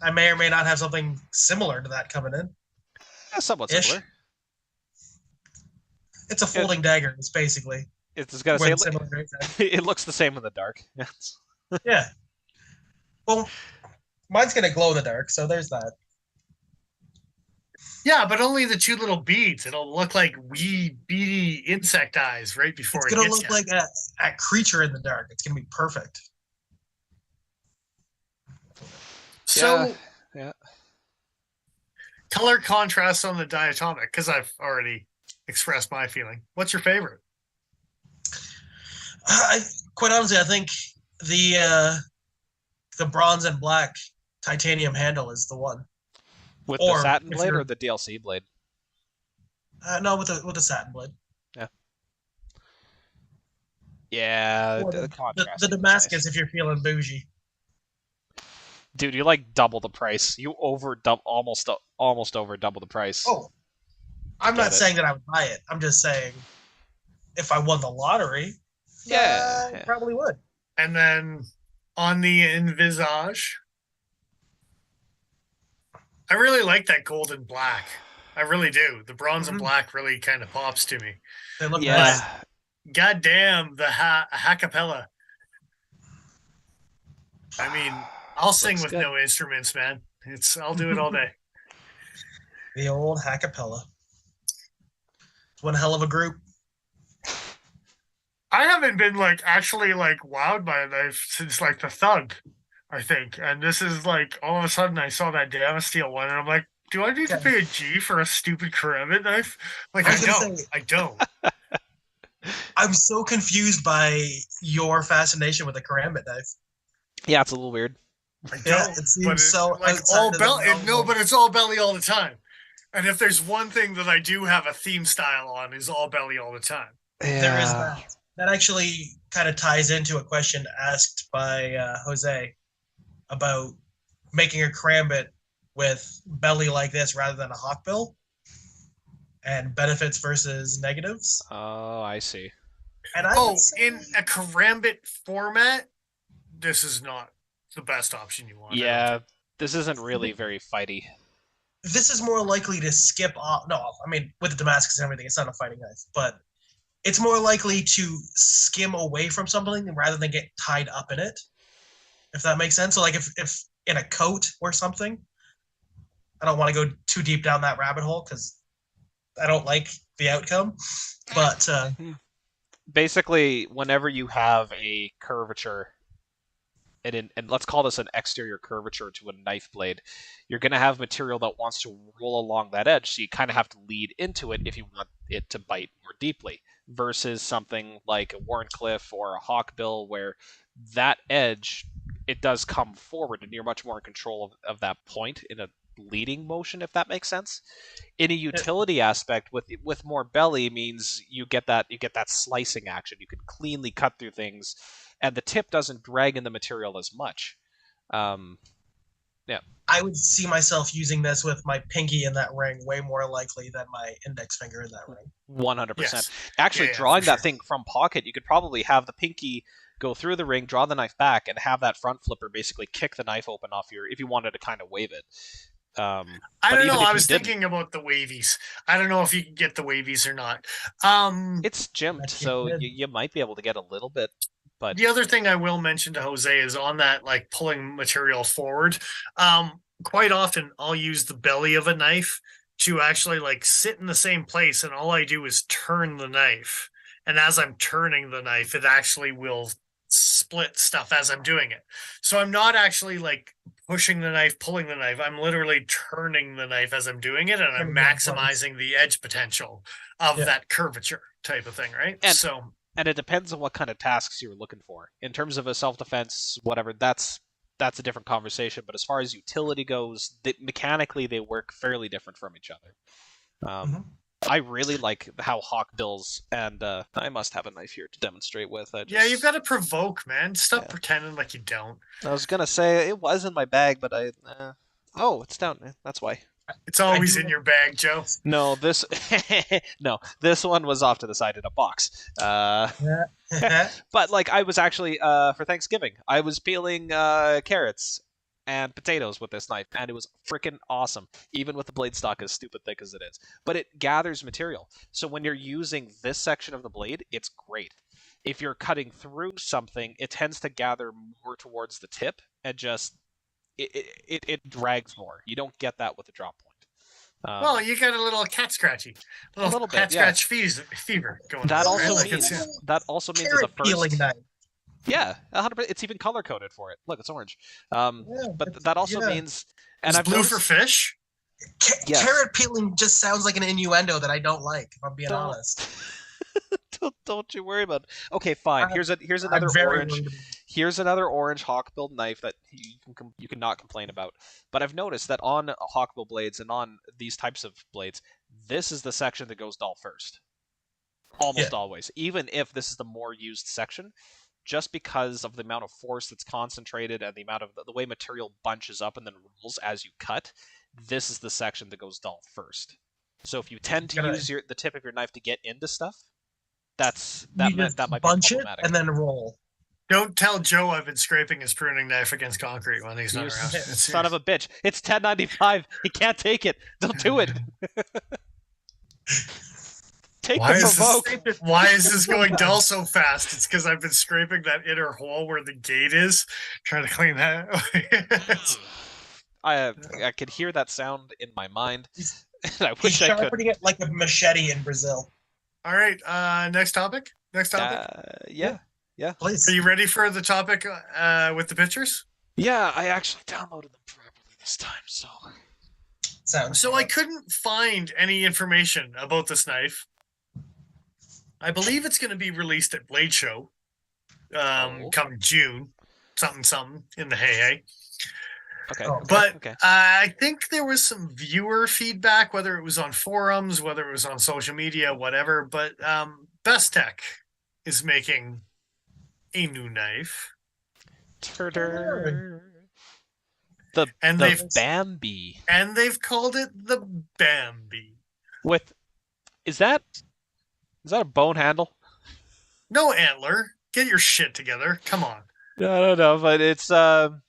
I may or may not have something similar to that coming in. Somewhat Ish. similar. It's a folding dagger. It's basically. It's gotta say it looks the same in the dark. Yeah. Well, mine's gonna glow in the dark, so there's that. Yeah, but only the two little beads. It'll look like wee beady insect eyes right before it's it gonna hits look you. like a creature in the dark. It's gonna be perfect. So yeah. Color contrast on the diatomic, because I've already expressed my feeling. What's your favorite? Quite honestly, I think the bronze and black titanium handle is the one. With the satin blade or the DLC blade? No, with the satin blade. Yeah. Yeah, Or the contrast. The Damascus, nice. if you're feeling bougie. Dude, you like double the price. You almost over double the price. Oh, I'm not saying that I would buy it. I'm just saying if I won the lottery, I probably would. And then on the Envisage, I really like that gold and black. I really do. The bronze and black really kind of pops to me. They look nice. God damn, the Hackapella. I mean, I'll sing with no instruments, man. I'll do it all day. The old Hackapella. It's one hell of a group. I haven't been actually wowed by a knife since the Thug, I think. And this is all of a sudden I saw that Damasteel one and I'm like, do I need to pay a G for a stupid karambit knife? I don't. I'm so confused by your fascination with a karambit knife. Yeah, it's a little weird. I don't. It seems so all belly. No, but it's all belly all the time. And if there's one thing that I do have a theme style on, is all belly all the time. Yeah. There is that. That actually kind of ties into a question asked by Jose about making a karambit with belly like this rather than a hawkbill, and benefits versus negatives. Oh, I see. And in a karambit format, this is not the best option you want. Yeah, this isn't really very fighty. This is more likely to skip off. No, I mean, with the Damascus and everything, it's not a fighting knife, but it's more likely to skim away from something rather than get tied up in it, if that makes sense. So if in a coat or something, I don't want to go too deep down that rabbit hole because I don't like the outcome. But basically, whenever you have a curvature, and let's call this an exterior curvature to a knife blade, you're going to have material that wants to roll along that edge, so you kind of have to lead into it if you want it to bite more deeply, versus something like a Warncliffe or a Hawkbill, where that edge, it does come forward, and you're much more in control of that point in a leading motion, if that makes sense. In a utility aspect, with more belly, means you get that slicing action. You can cleanly cut through things, and the tip doesn't drag in the material as much. I would see myself using this with my pinky in that ring way more likely than my index finger in that ring. 100%. Yes. Actually, Yeah, drawing for that sure. thing from pocket, you could probably have the pinky go through the ring, draw the knife back, and have that front flipper basically kick the knife open off your, if you wanted to kind of wave it. I But don't even know. if I you was didn't, thinking about the wavies. I don't know if you can get the wavies or not. it's jimped, That's so good. you might be able to get a little bit. But The other thing I will mention to Jose is on that like pulling material forward. Quite often I'll use the belly of a knife to actually like sit in the same place, and all I do is turn the knife. And as I'm turning the knife, it actually will split stuff as I'm doing it. So I'm not actually like pushing the knife, pulling the knife. I'm literally turning the knife as I'm doing it, and I'm Turning it once. maximizing the edge potential of Yeah. that curvature type of thing, right? And- So and it depends on what kind of tasks you're looking for. In terms of a self-defense, whatever, that's a different conversation. But as far as utility goes, mechanically they work fairly different from each other. Mhm. I really like how Hawk bills, and I must have a knife here to demonstrate with. yeah, you've got to provoke, man. Stop Yeah. pretending like you don't. I was gonna say it was in my bag, but oh, it's down. That's why. It's always do in your bag, Joe. No, this this one was off to the side in a box. But like I was actually for Thanksgiving, I was peeling carrots and potatoes with this knife, and it was freaking awesome. Even with the blade stock as stupid thick as it is, but it gathers material. So when you're using this section of the blade, it's great. If you're cutting through something, it tends to gather more towards the tip, and just it drags more. You don't get that with a drop point. Well, you got a little cat scratchy, little bit, cat yeah. scratch fever going That on. also right? Like means it's, that also means that Carrot the peeling first, knife. yeah, 100%. It's even color coded for it. Look, it's orange. Yeah, But that also yeah. means, and it's I've blue noticed, for fish. Yes. Carrot peeling just sounds like an innuendo that I don't like, if I'm being Don't- honest. don't you worry about it. Okay, fine. I'm- Here's I'm another very orange. worried about Here's another orange hawkbill knife that you cannot complain about. But I've noticed that on hawkbill blades and on these types of blades, this is the section that goes dull first. Almost always, even if this is the more used section, just because of the amount of force that's concentrated and the amount of the way material bunches up and then rolls as you cut, this is the section that goes dull first. So if you tend to Gotta- use the tip of your knife to get into stuff, that you just might be bunch it problematic. and then roll. Don't tell Joe I've been scraping his pruning knife against concrete when he's You not around. son of a bitch! It's $10.95. He can't take it. Don't do it. Take Why the is provoke. this? Why is this going dull so fast? It's because I've been scraping that inner hole where the gate is, trying to clean that. I could hear that sound in my mind, He's- and I He's wish I could. sharpening it like a machete in Brazil. All right, next topic. Yeah. Please. Are you ready for the topic with the pictures? Yeah, I actually downloaded them properly this time, so. Sounds So I couldn't find any information about this knife. I believe it's going to be released at Blade Show come June, something in the hey. Okay. Oh, But okay. I think there was some viewer feedback, whether it was on forums, whether it was on social media, whatever. But Best Tech is making a new knife. The And the Bambi And they've called it the Bambi. with is that a bone handle? No antler. Get your shit together. Come on. No, but it's So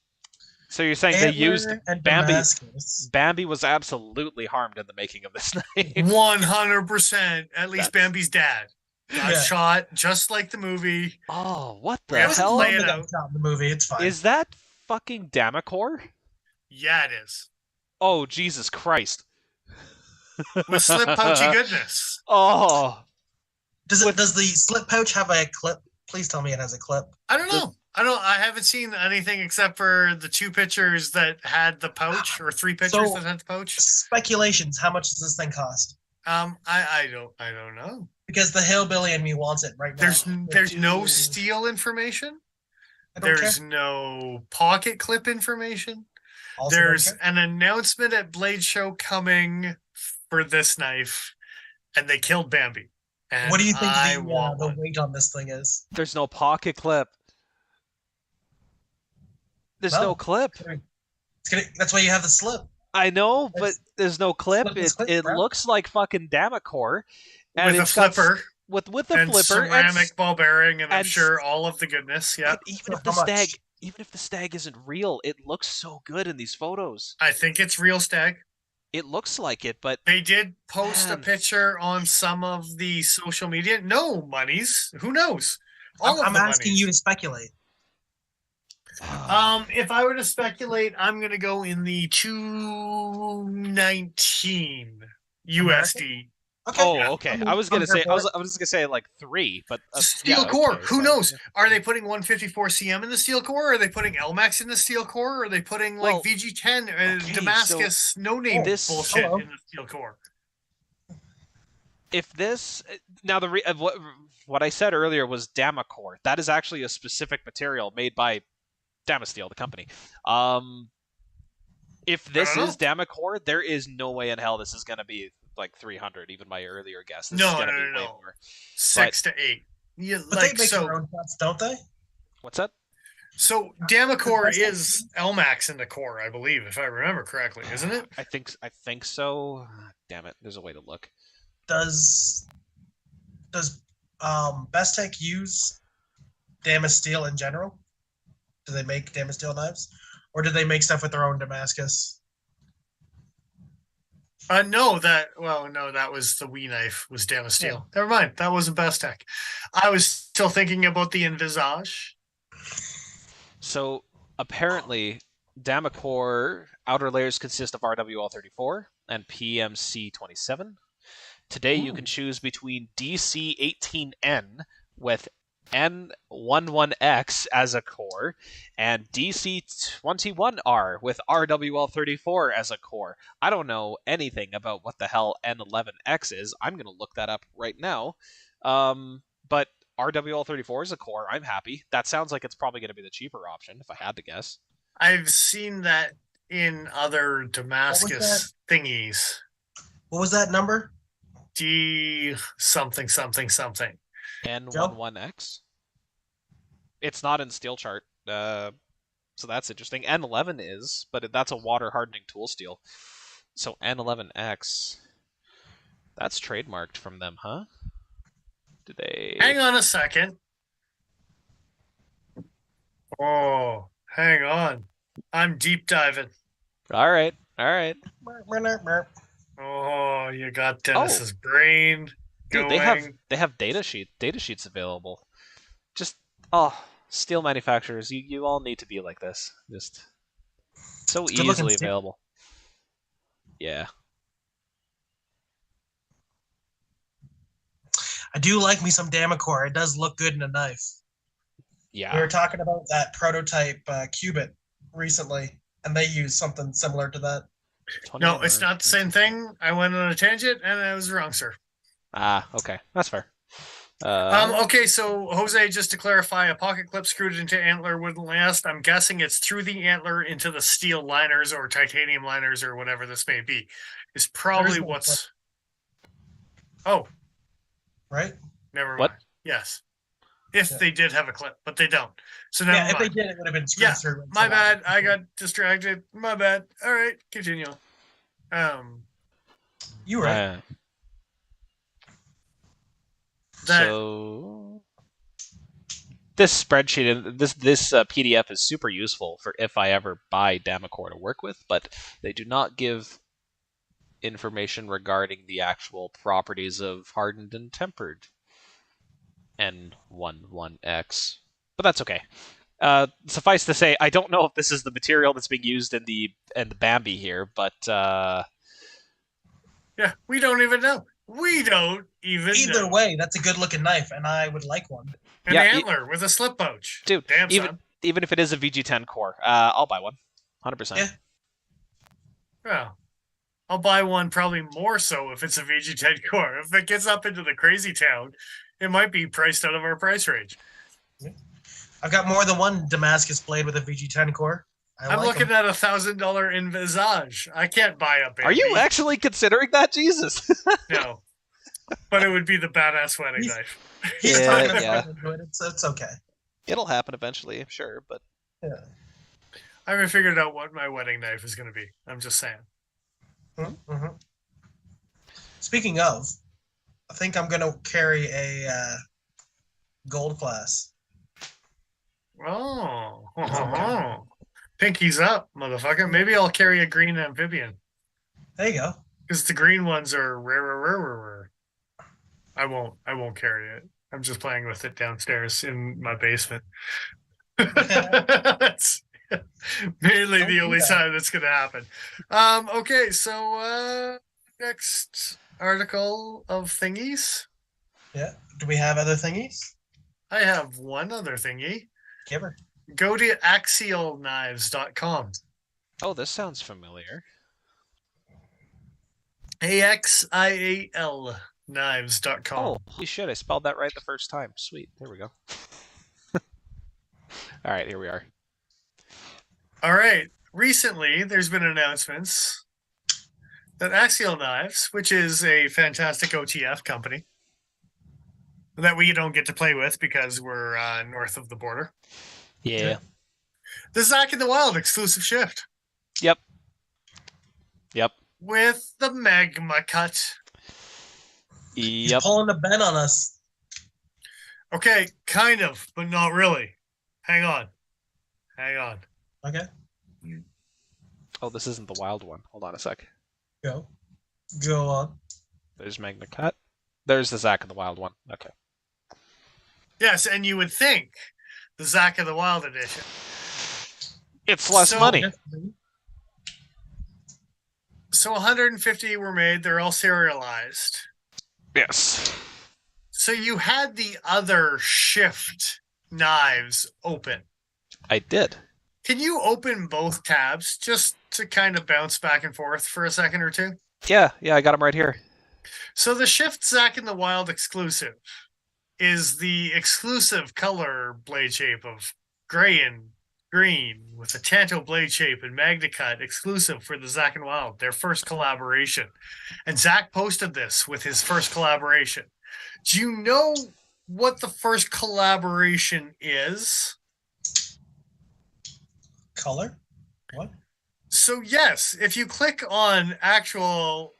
you're saying they used and Bambi? Damascus. Bambi was absolutely harmed in the making of this knife. 100%. At least That's- Bambi's dad got Yeah. shot just like the movie. Oh, what Yeah, the it was hell? lay it Got out. shot in the movie. It's fine. Is that fucking Damacor? Yeah, it is. Oh, Jesus Christ. With slip pouchy goodness. Oh, Does the slip pouch have a clip? Please tell me it has a clip. I don't know. I haven't seen anything except for the 2 pictures that had the pouch, or 3 pictures So- that had the pouch. Speculations. How much does this thing cost? I don't know. Because the hillbilly in me wants it right now. There's no Dude. steel information. I don't There's care. no pocket clip information. Also don't There's care. an announcement at Blade Show coming for this knife, and they killed Bambi. And What do you think I the want one. weight on this thing is? there's no pocket clip. There's no No. clip. That's why you have the slip. I know, but there's no clip. Slip is quick, It bro. looks like fucking Damacore, and with a it's got flipper with a and flipper ceramic ball bearing, and I'm and sure all of the goodness. Yeah, and even if How much? the stag isn't real, it looks so good in these photos. I think it's real stag. It looks like it, but They did post a man, picture on some of the social media. No monies. Who knows? I'm, All of I'm the asking you to monies. speculate. If I were to speculate, I'm gonna go in the 219 American? USD. Okay. oh, Yeah. okay. I'm I here for it. was gonna say like 3, but Steel yeah, core. okay. Who So knows? Are they putting 154 CM in the steel core? Are they putting LMAX in the steel core? Or are they putting like well, VG10 okay. So Damascus no name Oh, this bullshit hello. in the steel core? if this now what I said earlier was Damacore. That is actually a specific material made by Damasteel, the company. If I this don't know. is Damacore, there is no way in hell this is going to be like 300. Even my earlier guess, this is No, going no, to be no, way no. more. But 6 to 8. Yeah, But they make their own cuts, don't they? what's that? So Damacore is LMAX in the core, I believe, if I remember correctly, isn't it? I think so. Damn it, there's a way to look. Does Best Tech use Damas steel in general? Do they make Damas steel knives, or do they make stuff with their own Damascus? No, that was the Wii knife, was Damasteel. Yeah. Never mind, that wasn't Best Tech. I was still thinking about the Envisage. So apparently, Damacore outer layers consist of RWL34 and PMC27. Today, you can choose between DC18N with N11X as a core and DC21R with RWL34 as a core. I don't know anything about what the hell N11X is. I'm going to look that up right now. But RWL34 is a core. I'm happy. That sounds like it's probably going to be the cheaper option, if I had to guess. I've seen that in other Damascus thingies. What was that number? D something something something. N11X? It's not in steel chart. So that's interesting. N11 is, but that's a water hardening tool steel. So N11X, that's trademarked from them, huh? Did they? Hang on a second. Oh, hang on. I'm deep diving. All right, all right. Oh, you got Dennis's brain Dude, going. they have data sheets available. Just steel manufacturers, you all need to be like this. Just so easily available. Yeah. I do like me some Damacore. It does look good in a knife. Yeah. We were talking about that prototype Cubit recently, and they use something similar to that. No, it's not the same thing. I went on a tangent and I was wrong, sir. Ah, okay. That's fair. Okay, so Jose, just to clarify, a pocket clip screwed into antler wouldn't last. I'm guessing it's through the antler into the steel liners or titanium liners or whatever this may be. Is probably no what's. Oh, right? never mind. What? Yes, if they did have a clip, but they don't. So never mind. If they did, it would have been screwed through. My bad. I got distracted. My bad. All right, continue. You were right. So this spreadsheet and this PDF is super useful for if I ever buy Damacore to work with, but they do not give information regarding the actual properties of hardened and tempered N11X. But that's okay. Suffice to say, I don't know if this is the material that's being used in the Bambi here, but yeah, we don't even know. We don't even Either know. way, that's a good looking knife, and I would like one. An antler with a slip pouch. Dude, damn even if it is a VG10 core, I'll buy one. 100%. Yeah. Well, I'll buy one probably more so if it's a VG10 core. If it gets up into the crazy town, it might be priced out of our price range. I've got more than one Damascus blade with a VG10 core. I'm looking at $1,000 Envisage. I can't buy a Bambi. Are you actually considering that? Jesus. No. But it would be the badass wedding knife. Yeah. It's okay. It'll happen eventually, I'm sure, but yeah. I haven't figured out what my wedding knife is going to be. I'm just saying. Mm-hmm. Speaking of, I think I'm gonna carry a gold class. Oh, Okay. pinky's up, motherfucker. Maybe I'll carry a green amphibian There you go. because the green ones are rare. I won't carry it. I'm just playing with it downstairs in my basement. That's mainly Don't the do only that. time that's going to happen. Okay, so next article of thingies. Yeah. Do we have other thingies? I have one other thingy. Give her. Go to axialknives.com. Oh, this sounds familiar. AXIAL knives.com. Oh, holy shit, I spelled that right the first time. Sweet, there we go. All right, here we are. All right. Recently, there's been announcements that Axial Knives, which is a fantastic OTF company that we don't get to play with because we're north of the border, Yeah. the Zack in the Wild exclusive shift Yep. with the Magma Cut. He's Yep. pulling the Ben on us. Okay, kind of, but not really. Hang on. Okay. Oh, this isn't the wild one. Hold on a sec. Go. Go on. There's Magna Cut. There's the Zack and the Wild one. Okay. Yes, and you would think the Zack of the Wild edition. It's less So- money. So 150 were made. They're all serialized. Yes. So you had the other shift knives open. I did. Can you open both tabs just to kind of bounce back and forth for a second or two? Yeah, I got him right here. So the Shift Zack in the Wild exclusive is the exclusive color blade shape of gray and green with a Tanto blade shape and Magna Cut exclusive for the Zack and Wild, their first collaboration. And Zack posted this with his first collaboration. Do you know what the first collaboration is? Color? What? So yes, if you click on actual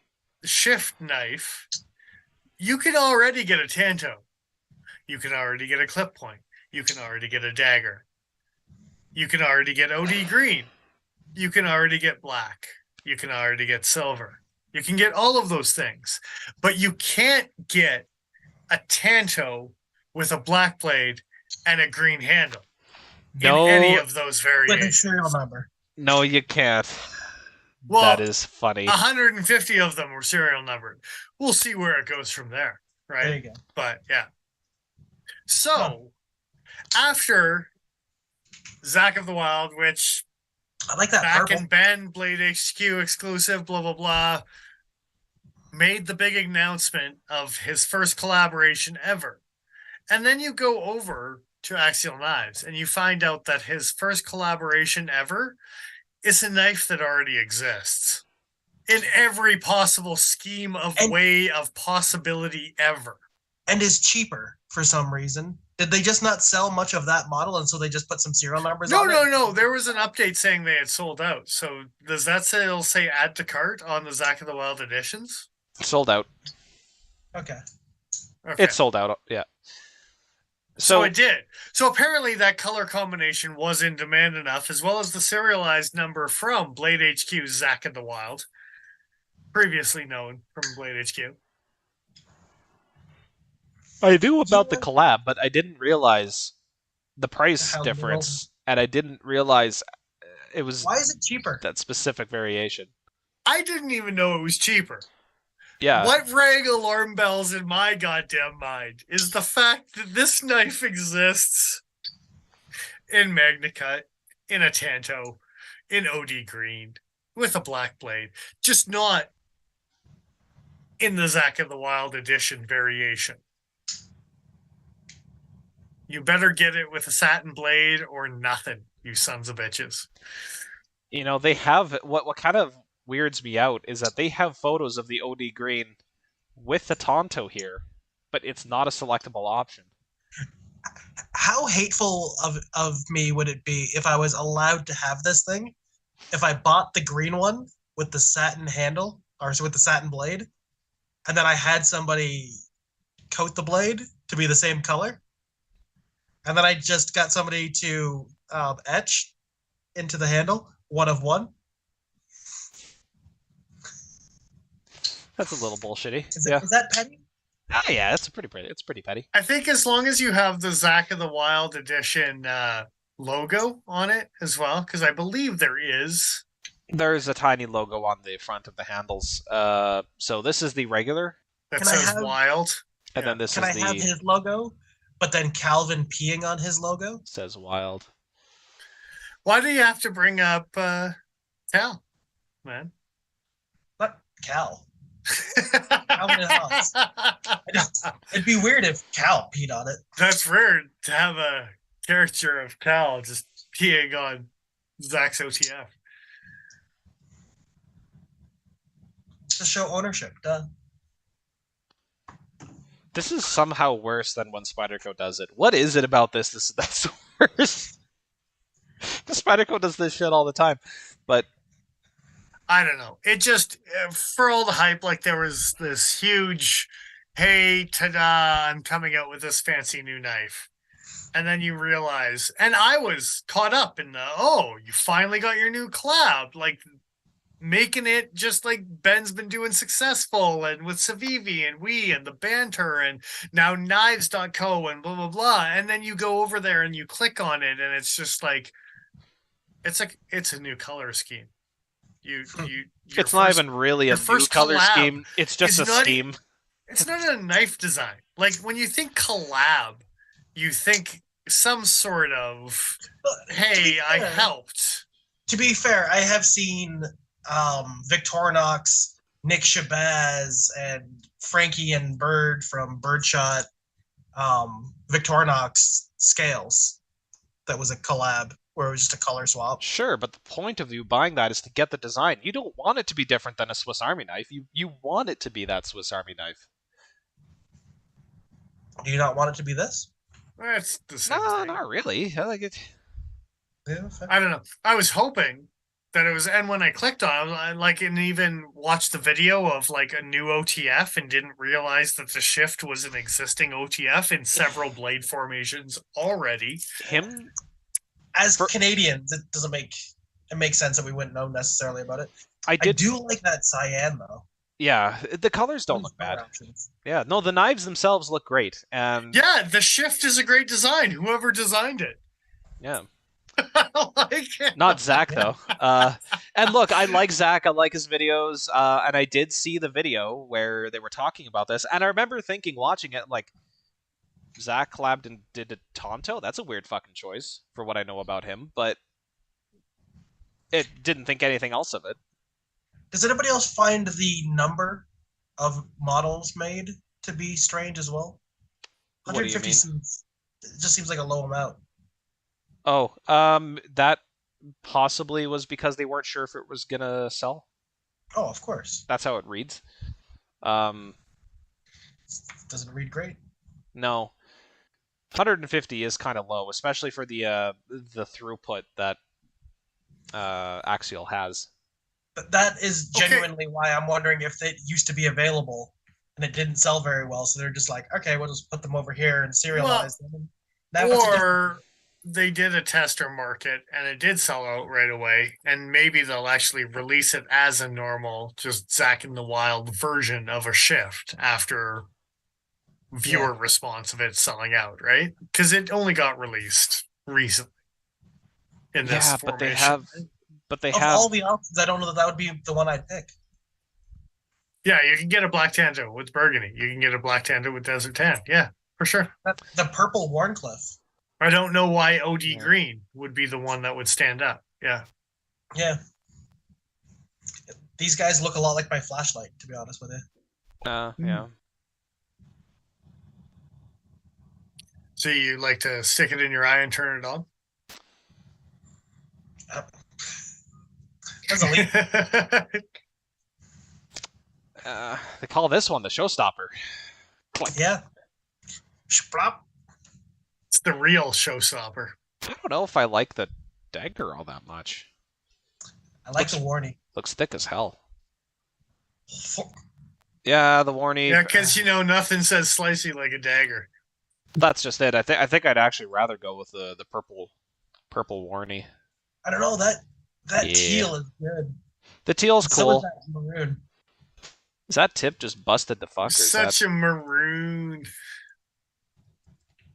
shift knife, you can already get a Tanto. You can already get a clip point. You can already get a dagger. You can already get OD green. You can already get black. You can already get silver. You can get all of those things. But you can't get a Tanto with a black blade and a green handle No, in any of those With a variations. serial number. no, you can't. Well, That is funny. 150 of them were serial numbered. We'll see where it goes from there, right? There you go. But yeah. So after Zack of the Wild, which I like that back purple. in Ben, Blade HQ exclusive, blah blah blah, made the big announcement of his first collaboration ever. And then you go over to Axial Knives and you find out that his first collaboration ever is a knife that already exists in every possible scheme of And- way of possibility ever. And is cheaper for some reason. Did they just not sell much of that model and so they just put some serial numbers on it? No. There was an update saying they had sold out. So does that say add to cart on the Zack of the Wild editions? Sold out. Okay. Okay. It's sold out. Yeah. So it did. So apparently that color combination was in demand enough, as well as the serialized number from Blade HQ's Zack of the Wild, previously known from Blade HQ. I knew about the collab, but I didn't realize the price How difference, and I didn't realize it was Why is it cheaper? that specific variation. I didn't even know it was cheaper. Yeah. What rang alarm bells in my goddamn mind is the fact that this knife exists in Magna Cut, in a Tanto, in OD green, with a black blade, just not in the Zack of the Wild edition variation. You better get it with a satin blade or nothing, you sons of bitches. You know, they have what kind of weirds me out is that they have photos of the OD green with the Tonto here, but it's not a selectable option. how hateful of me would it be if I was allowed to have this thing? If I bought the green one with the satin handle, or with the satin blade, and then I had somebody coat the blade to be the same color, and then I just got somebody to etch into the handle one of one. That's a little bullshitty. Is Yeah. that petty? Ah, yeah, it's pretty petty. It's pretty petty. I think as long as you have the Zack of the Wild edition logo on it as well, because I believe there is. There's a tiny logo on the front of the handles. So this is the regular, That Can I says have- Wild. and Yeah. then this Can I is have the his logo, but then Calvin peeing on his logo? says wild. Why do you have to bring up Cal, man? Not Cal. Calvin and Hobbes. It'd be weird if Cal peed on it. That's rare to have a character of Cal just peeing on Zack's OTF. To show ownership, duh. This is somehow worse than when Spyderco does it. What is it about this that's worse? The Spyderco does this shit all the time, but I don't know. It just, for all the hype, like there was this huge, hey, ta-da, I'm coming out with this fancy new knife. And then you realize, and I was caught up in the, oh, you finally got your new collab. Like, making it just like Ben's been doing successful, and with Savivi and we and the banter, and now knives.co and blah, blah, blah. And then you go over there and you click on it, and it's just like, it's a new color scheme. it's not even really a your new first color collab scheme. It's just a is not scheme. It's not a knife design. Like when you think collab, you think some sort of, hey, I helped. To be fair, I have seen Victorinox, Nick Shabazz, and Frankie and Bird from Birdshot Victorinox scales. That was a collab where it was just a color swap. Sure, but the point of you buying that is to get the design. You don't want it to be different than a Swiss Army knife. You want it to be that Swiss Army knife. Do you not want it to be this? That's the same No, thing. not really. I like it. Yeah, fair. I don't know. I was hoping that it was, and when I clicked on it, I like, and even watched the video of like a new OTF and didn't realize that the shift was an existing OTF in several blade formations already. Him As Canadians, it makes sense that we wouldn't know necessarily about it. I I do like that cyan though. Yeah, the colors don't look bad. Yeah, no, the knives themselves look great, and Yeah, the shift is a great design. Whoever designed it. yeah, I like it. not Zach though. And look, I like Zach. I like his videos, and I did see the video where they were talking about this, and I remember thinking, watching it, like, Zach collabed and did a Tonto. That's a weird fucking choice for what I know about him, but it didn't think anything else of it. Does anybody else find the number of models made to be strange as well? What do you 150 mean? seems, it just seems like a low amount. Oh, that possibly was because they weren't sure if it was gonna sell. Oh, of course. That's how it reads. Doesn't read great. No, 150 is kind of low, especially for the throughput that Axial has. But that is genuinely why I'm wondering if it used to be available and it didn't sell very well. So they're just like, okay, we'll just put them over here and serialize them. Now it's a different- Or they did a tester market and it did sell out right away, and maybe they'll actually release it as a normal, just Zack in the Wild version of a shift after viewer response of it selling out, right? Because it only got released recently in this Yeah, formation. but they of have all the options, I don't know that would be the one I'd pick. Yeah, you can get a black Tanto with burgundy. You can get a black Tanto with desert tan. Yeah, for sure. The purple Warncliffe. I don't know why OD Yeah. green would be the one that would stand up. Yeah. Yeah. These guys look a lot like my flashlight, to be honest with you. yeah. So you like to stick it in your eye and turn it on? That's a leap. They call this one the showstopper. Yeah. Splop. the real showstopper. I don't know if I like the dagger all that much. I like the warning. Looks thick as hell. Yeah, the warning. Yeah, because nothing says slicey like a dagger. That's just it. I think I'd actually rather go with the purple warning. I don't know, that teal is good. The teal's cool. So is that maroon. Is that tip just busted the fuck? Such a maroon.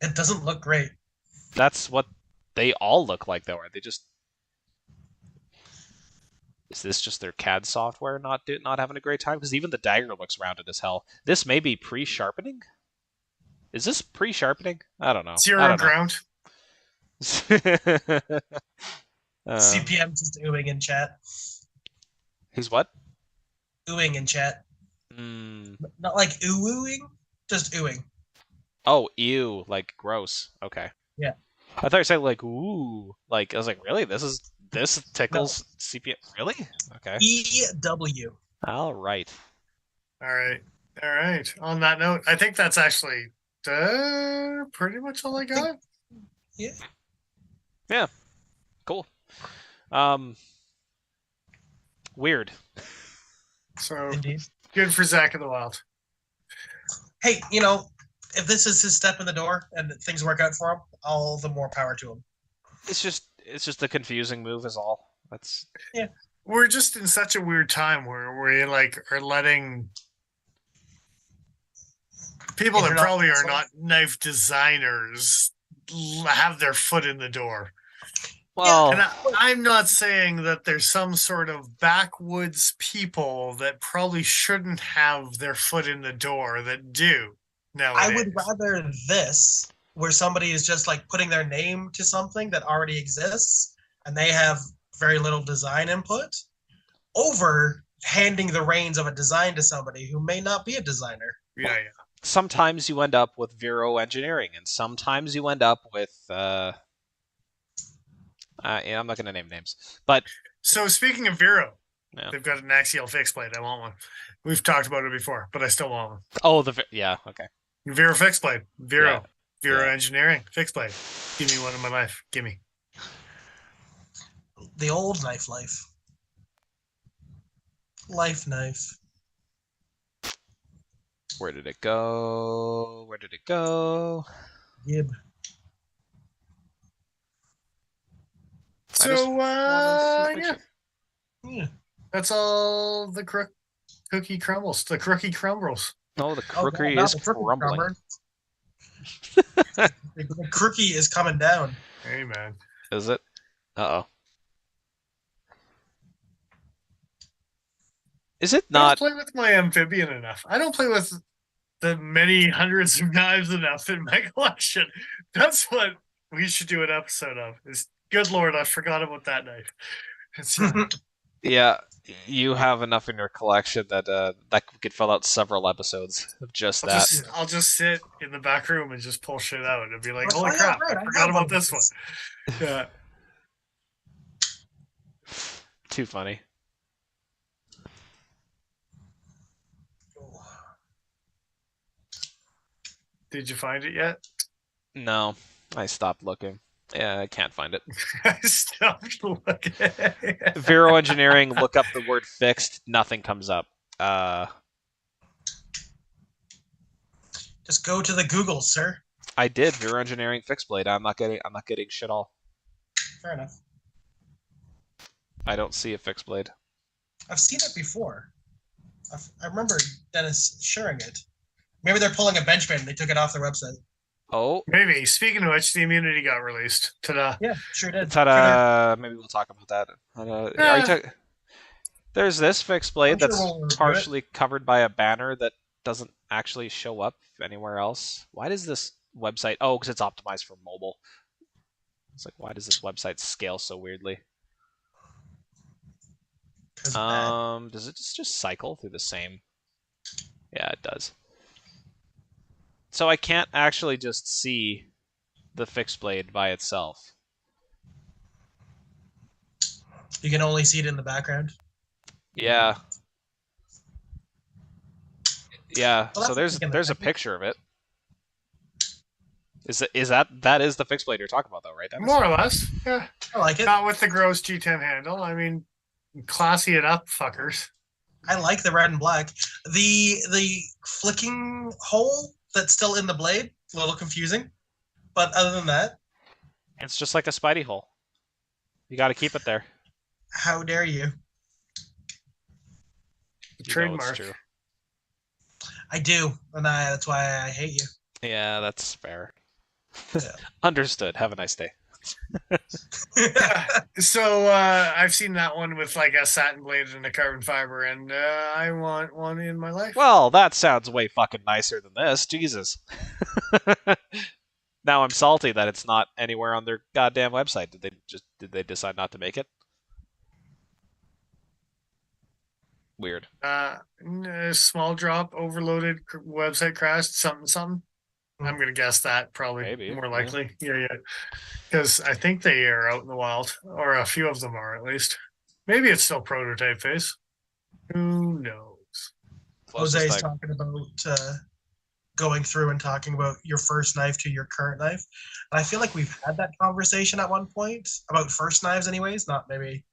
It doesn't look great. That's what they all look like, though. Are they just? Is this just their CAD software not having a great time? Because even the dagger looks rounded as hell. This may be pre-sharpening. Is this pre-sharpening? I don't know. Zero ground. CPM just oohing in chat. Who's what? Oohing in chat. Not like oohing, just oohing. Oh, ew, like gross. Okay. Yeah. I thought you were saying like ooh. Like I was like, really? This tickles CPM? Really? Okay. EW. All right. All right. On that note, I think that's actually pretty much all I got. Yeah. Yeah. Cool. Weird. So Indeed. Good for Zach of the Wild. Hey, if this is his step in the door and things work out for him, all the more power to him. It's just a confusing move is all. That's We're just in such a weird time where we are letting people that probably are not knife designers have their foot in the door. Well, and I'm not saying that there's some sort of backwoods people that probably shouldn't have their foot in the door that do. Nowadays. I would rather this, where somebody is just like putting their name to something that already exists and they have very little design input, over handing the reins of a design to somebody who may not be a designer. Yeah. Sometimes you end up with Vero engineering, and sometimes you end up with I'm not going to name names, but so speaking of Vero, they've got an axial fixed blade. I want one. We've talked about it before, but I still want one. Oh, okay. Vero fixed blade. Vero engineering fixed blade. Give me one in my life. Give me the old knife. Life knife. Where did it go? Gib. So Yeah. That's all the cookie crumbles. The crookie crumbles. No, the crookery is crumbling. The crookie is coming down. Hey, man. Is it? Uh-oh. Is it not? I don't play with my amphibian enough. I don't play with the many hundreds of knives enough in my collection. That's what we should do an episode of. Is good Lord, I forgot about that knife. Yeah, you have enough in your collection that that could fill out several episodes of just that. I'll just sit in the back room and just pull shit out and be like, holy crap, I forgot about this one. Yeah. Too funny. Did you find it yet? No, I stopped looking. Yeah, I can't find it. I stopped looking. Vero engineering, look up the word fixed, nothing comes up. Just go to the Google, sir. I did Vero engineering fixed blade. I'm not getting shit all. Fair enough. I don't see a fixed blade. I've seen it before. I remember Dennis sharing it. Maybe they're pulling a Benchmade and they took it off their website. Oh. Maybe. Speaking of which, the Immunity got released. Ta-da. Yeah, sure did. Ta-da. Maybe we'll talk about that. There's this fixed blade that's partially covered by a banner that doesn't actually show up anywhere else. Why does this website... Oh, because it's optimized for mobile. It's like, why does this website scale so weirdly? Does it just cycle through the same... Yeah, it does. So I can't actually just see the fixed blade by itself. You can only see it in the background? Yeah. Yeah, Well, so there's a picture of it. That is the fixed blade you're talking about though, right, Dennis? More or less. Yeah. I like it. Not with the gross G10 handle. I mean, classy it up, fuckers. I like the red and black. The flicking hole that's still in the blade, a little confusing. But other than that, It's just like a Spidey hole. You got to keep it there. how dare you? You know Trademark. it's true. I do, and that's why I hate you. Yeah, that's fair. Yeah. Understood. Have a nice day. So I've seen that one with like a satin blade and a carbon fiber, and I want one in my life. Well, that sounds way fucking nicer than this. Jesus. Now I'm salty that it's not anywhere on their goddamn website. Did they decide not to make it? Weird. Small drop, overloaded, website crashed, something. I'm gonna guess that probably Maybe, more yeah. likely. Yeah. Because I think they are out in the wild, or a few of them are at least. Maybe it's still prototype phase. Who knows? Closest Jose's I- talking about going through and talking about your first knife to your current knife. And I feel like we've had that conversation at one point about first knives anyways, not maybe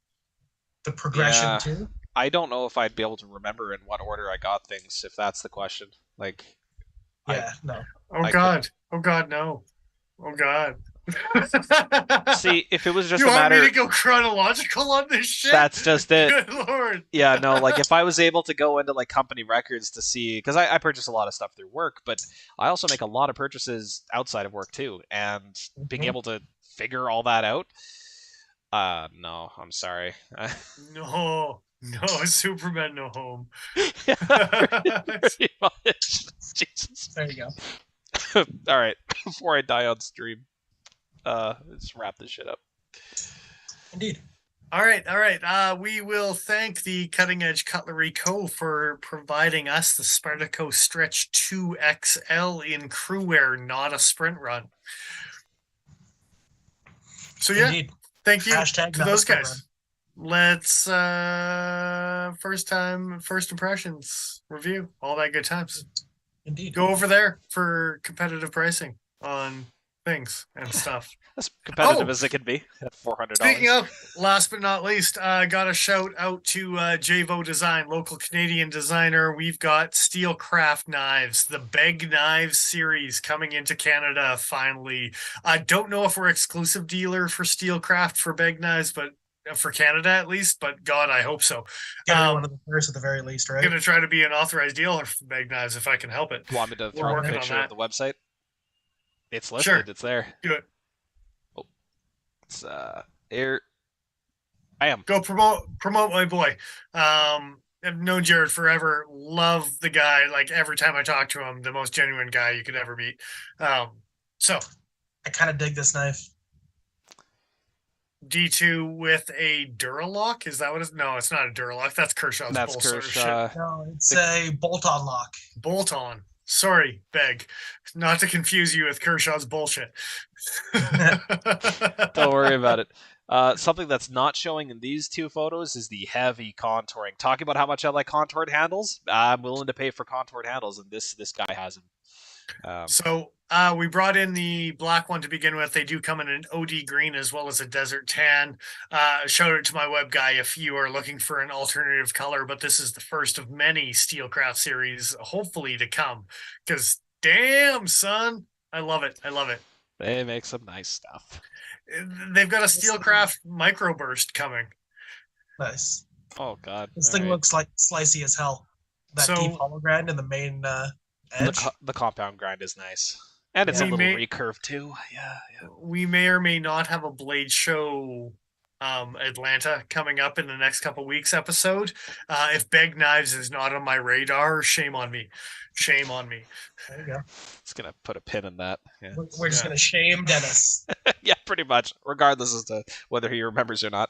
the progression Yeah. too. I don't know if I'd be able to remember in what order I got things, if that's the question. Like, Yeah, no. Oh I God! Oh God! No! Oh God! see, if it was just you a want matter, me to go chronological on this shit? that's just it. Good Lord! Yeah, no, like if I was able to go into like company records to see, because I purchase a lot of stuff through work, but I also make a lot of purchases outside of work too, and being Mhm. able to figure all that out, no, I'm sorry. No, Superman, no home. Yeah, pretty much. Jesus. There you go. All right, before I die on stream, let's wrap this shit up. Indeed. All right. We will thank the Cutting Edge Cutlery Co. for providing us the Spyderco Stretch 2XL in Cru-Wear, not a sprint run. So yeah, Indeed. thank you Hashtag to not a those sprint guys. Let's first impressions review, all that good times. Indeed. Go over there for competitive pricing on things and stuff. As competitive Oh! as it can be at $400. Speaking of, last but not least, got a shout out to Javo Design, local Canadian designer. We've got Steelcraft knives, the Beg Knives series coming into Canada finally. I don't know if we're exclusive dealer for Steelcraft for Beg Knives, but for Canada at least. But God, I hope so. Get one of the first at the very least, right? I'm gonna try to be an authorized dealer for Beg Knives if I can help it. Want me to We're throw a working on picture that. of the website? It's listed. Sure. It's there. Do it. It's air. I am. Go promote my boy. I've known Jared forever. Love the guy. Like every time I talk to him, the most genuine guy you could ever meet. So I kind of dig this knife. D2 with a Duralock. Is that what it's? No, it's not a Duralock. That's Kershaw's That's bullshit. Kershaw. No, it's a bolt-on lock. Bolt on. Sorry, Beg. Not to confuse you with Kershaw's bullshit. Don't worry about it. Something that's not showing in these two photos is the heavy contouring. Talking about how much I like contoured handles, I'm willing to pay for contoured handles, and this guy has them. So we brought in the black one to begin with. They do come in an OD green as well as a desert tan. Showed it to my web guy if you are looking for an alternative color, but this is the first of many Steelcraft series, hopefully to come. Because damn, son, I love it. They make some nice stuff. They've got a Steelcraft microburst coming. Nice. Oh god, This all thing right. looks like slicey as hell. That So- deep hollow grind in the main edge. The compound grind is nice, and it's Yeah. a We little may- recurve too. Yeah. We may or may not have a Blade Show Atlanta coming up in the next couple weeks episode. If Beg Knives is not on my radar, shame on me. Shame on me. There you go. It's gonna put a pin in that. Yeah, We're just Yeah. gonna shame Dennis. yeah, pretty much. Regardless as to whether he remembers or not.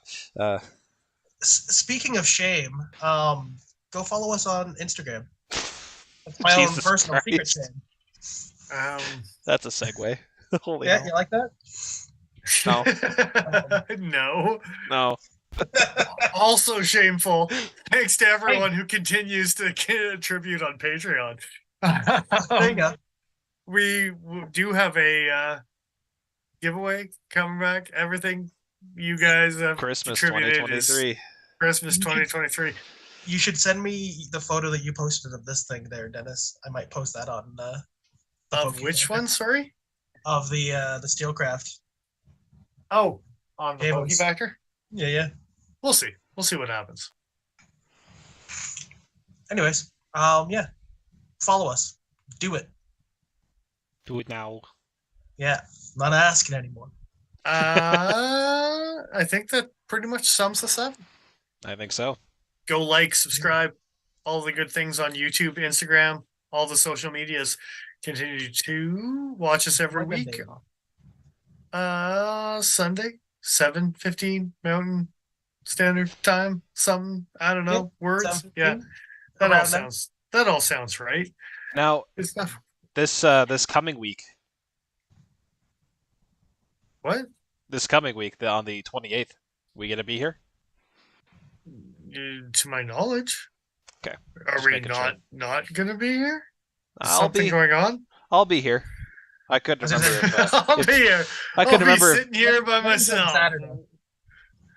Speaking of shame, go follow us on Instagram. That's my own Jesus personal secret Christ. shame. That's a segue. Holy Yeah, hell. you like that? No. No. Also shameful. Thanks to everyone who continues to contribute on Patreon. There you go. we do have a giveaway coming back. Everything you guys have Christmas contributed is 2023. Christmas 2023. You should send me the photo that you posted of this thing there, Dennis. I might post that on the Of Pokey which Factor. one? Sorry. Of the Steelcraft. Oh, on the Havens. Pokey Factor. Yeah. We'll see. We'll see what happens. Anyways, yeah. Follow us. Do it. Do it now. Yeah. Not asking anymore. I think that pretty much sums us up. I think so. Go like, subscribe, all the good things on YouTube, Instagram, all the social medias. Continue to watch us every week. Sunday, 7:15 Mountain Standard Time. Something, I don't know. Yep, Words. 7:15, Yeah. That all sounds right. Now, Good stuff. this coming week, What? on the 28th, we gonna be here? To my knowledge. Okay. Are Just we making sure. not gonna be here? Is I'll something be. going on? I'll be here. I couldn't remember if, I'll if be here. I couldn't I'll remember be if sitting here by Wedding's on myself. Saturday.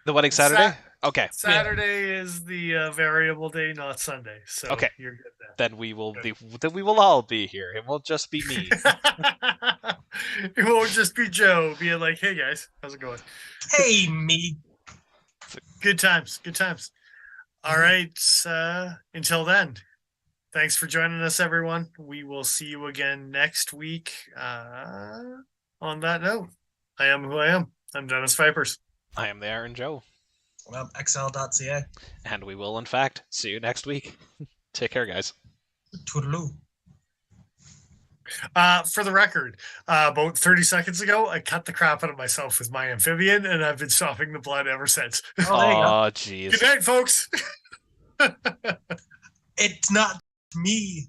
the wedding Saturday. Okay, Saturday is the variable day, not Sunday. So Okay. you're good then. then we will be. Then we will all be here. It won't just be me. It won't just be Joe being like, "Hey guys, how's it going?" Hey, me. Good times, good times. All right. Until then, thanks for joining us, everyone. We will see you again next week. On that note, I am who I am. I'm Dennis Vipers. I am the Iron Joe, XL.ca. and we will, in fact, see you next week. Take care, guys. Toodaloo. For the record, about 30 seconds ago, I cut the crap out of myself with my amphibian, and I've been stopping the blood ever since. Oh, there you go. Oh, jeez. Good night, folks. It's not me.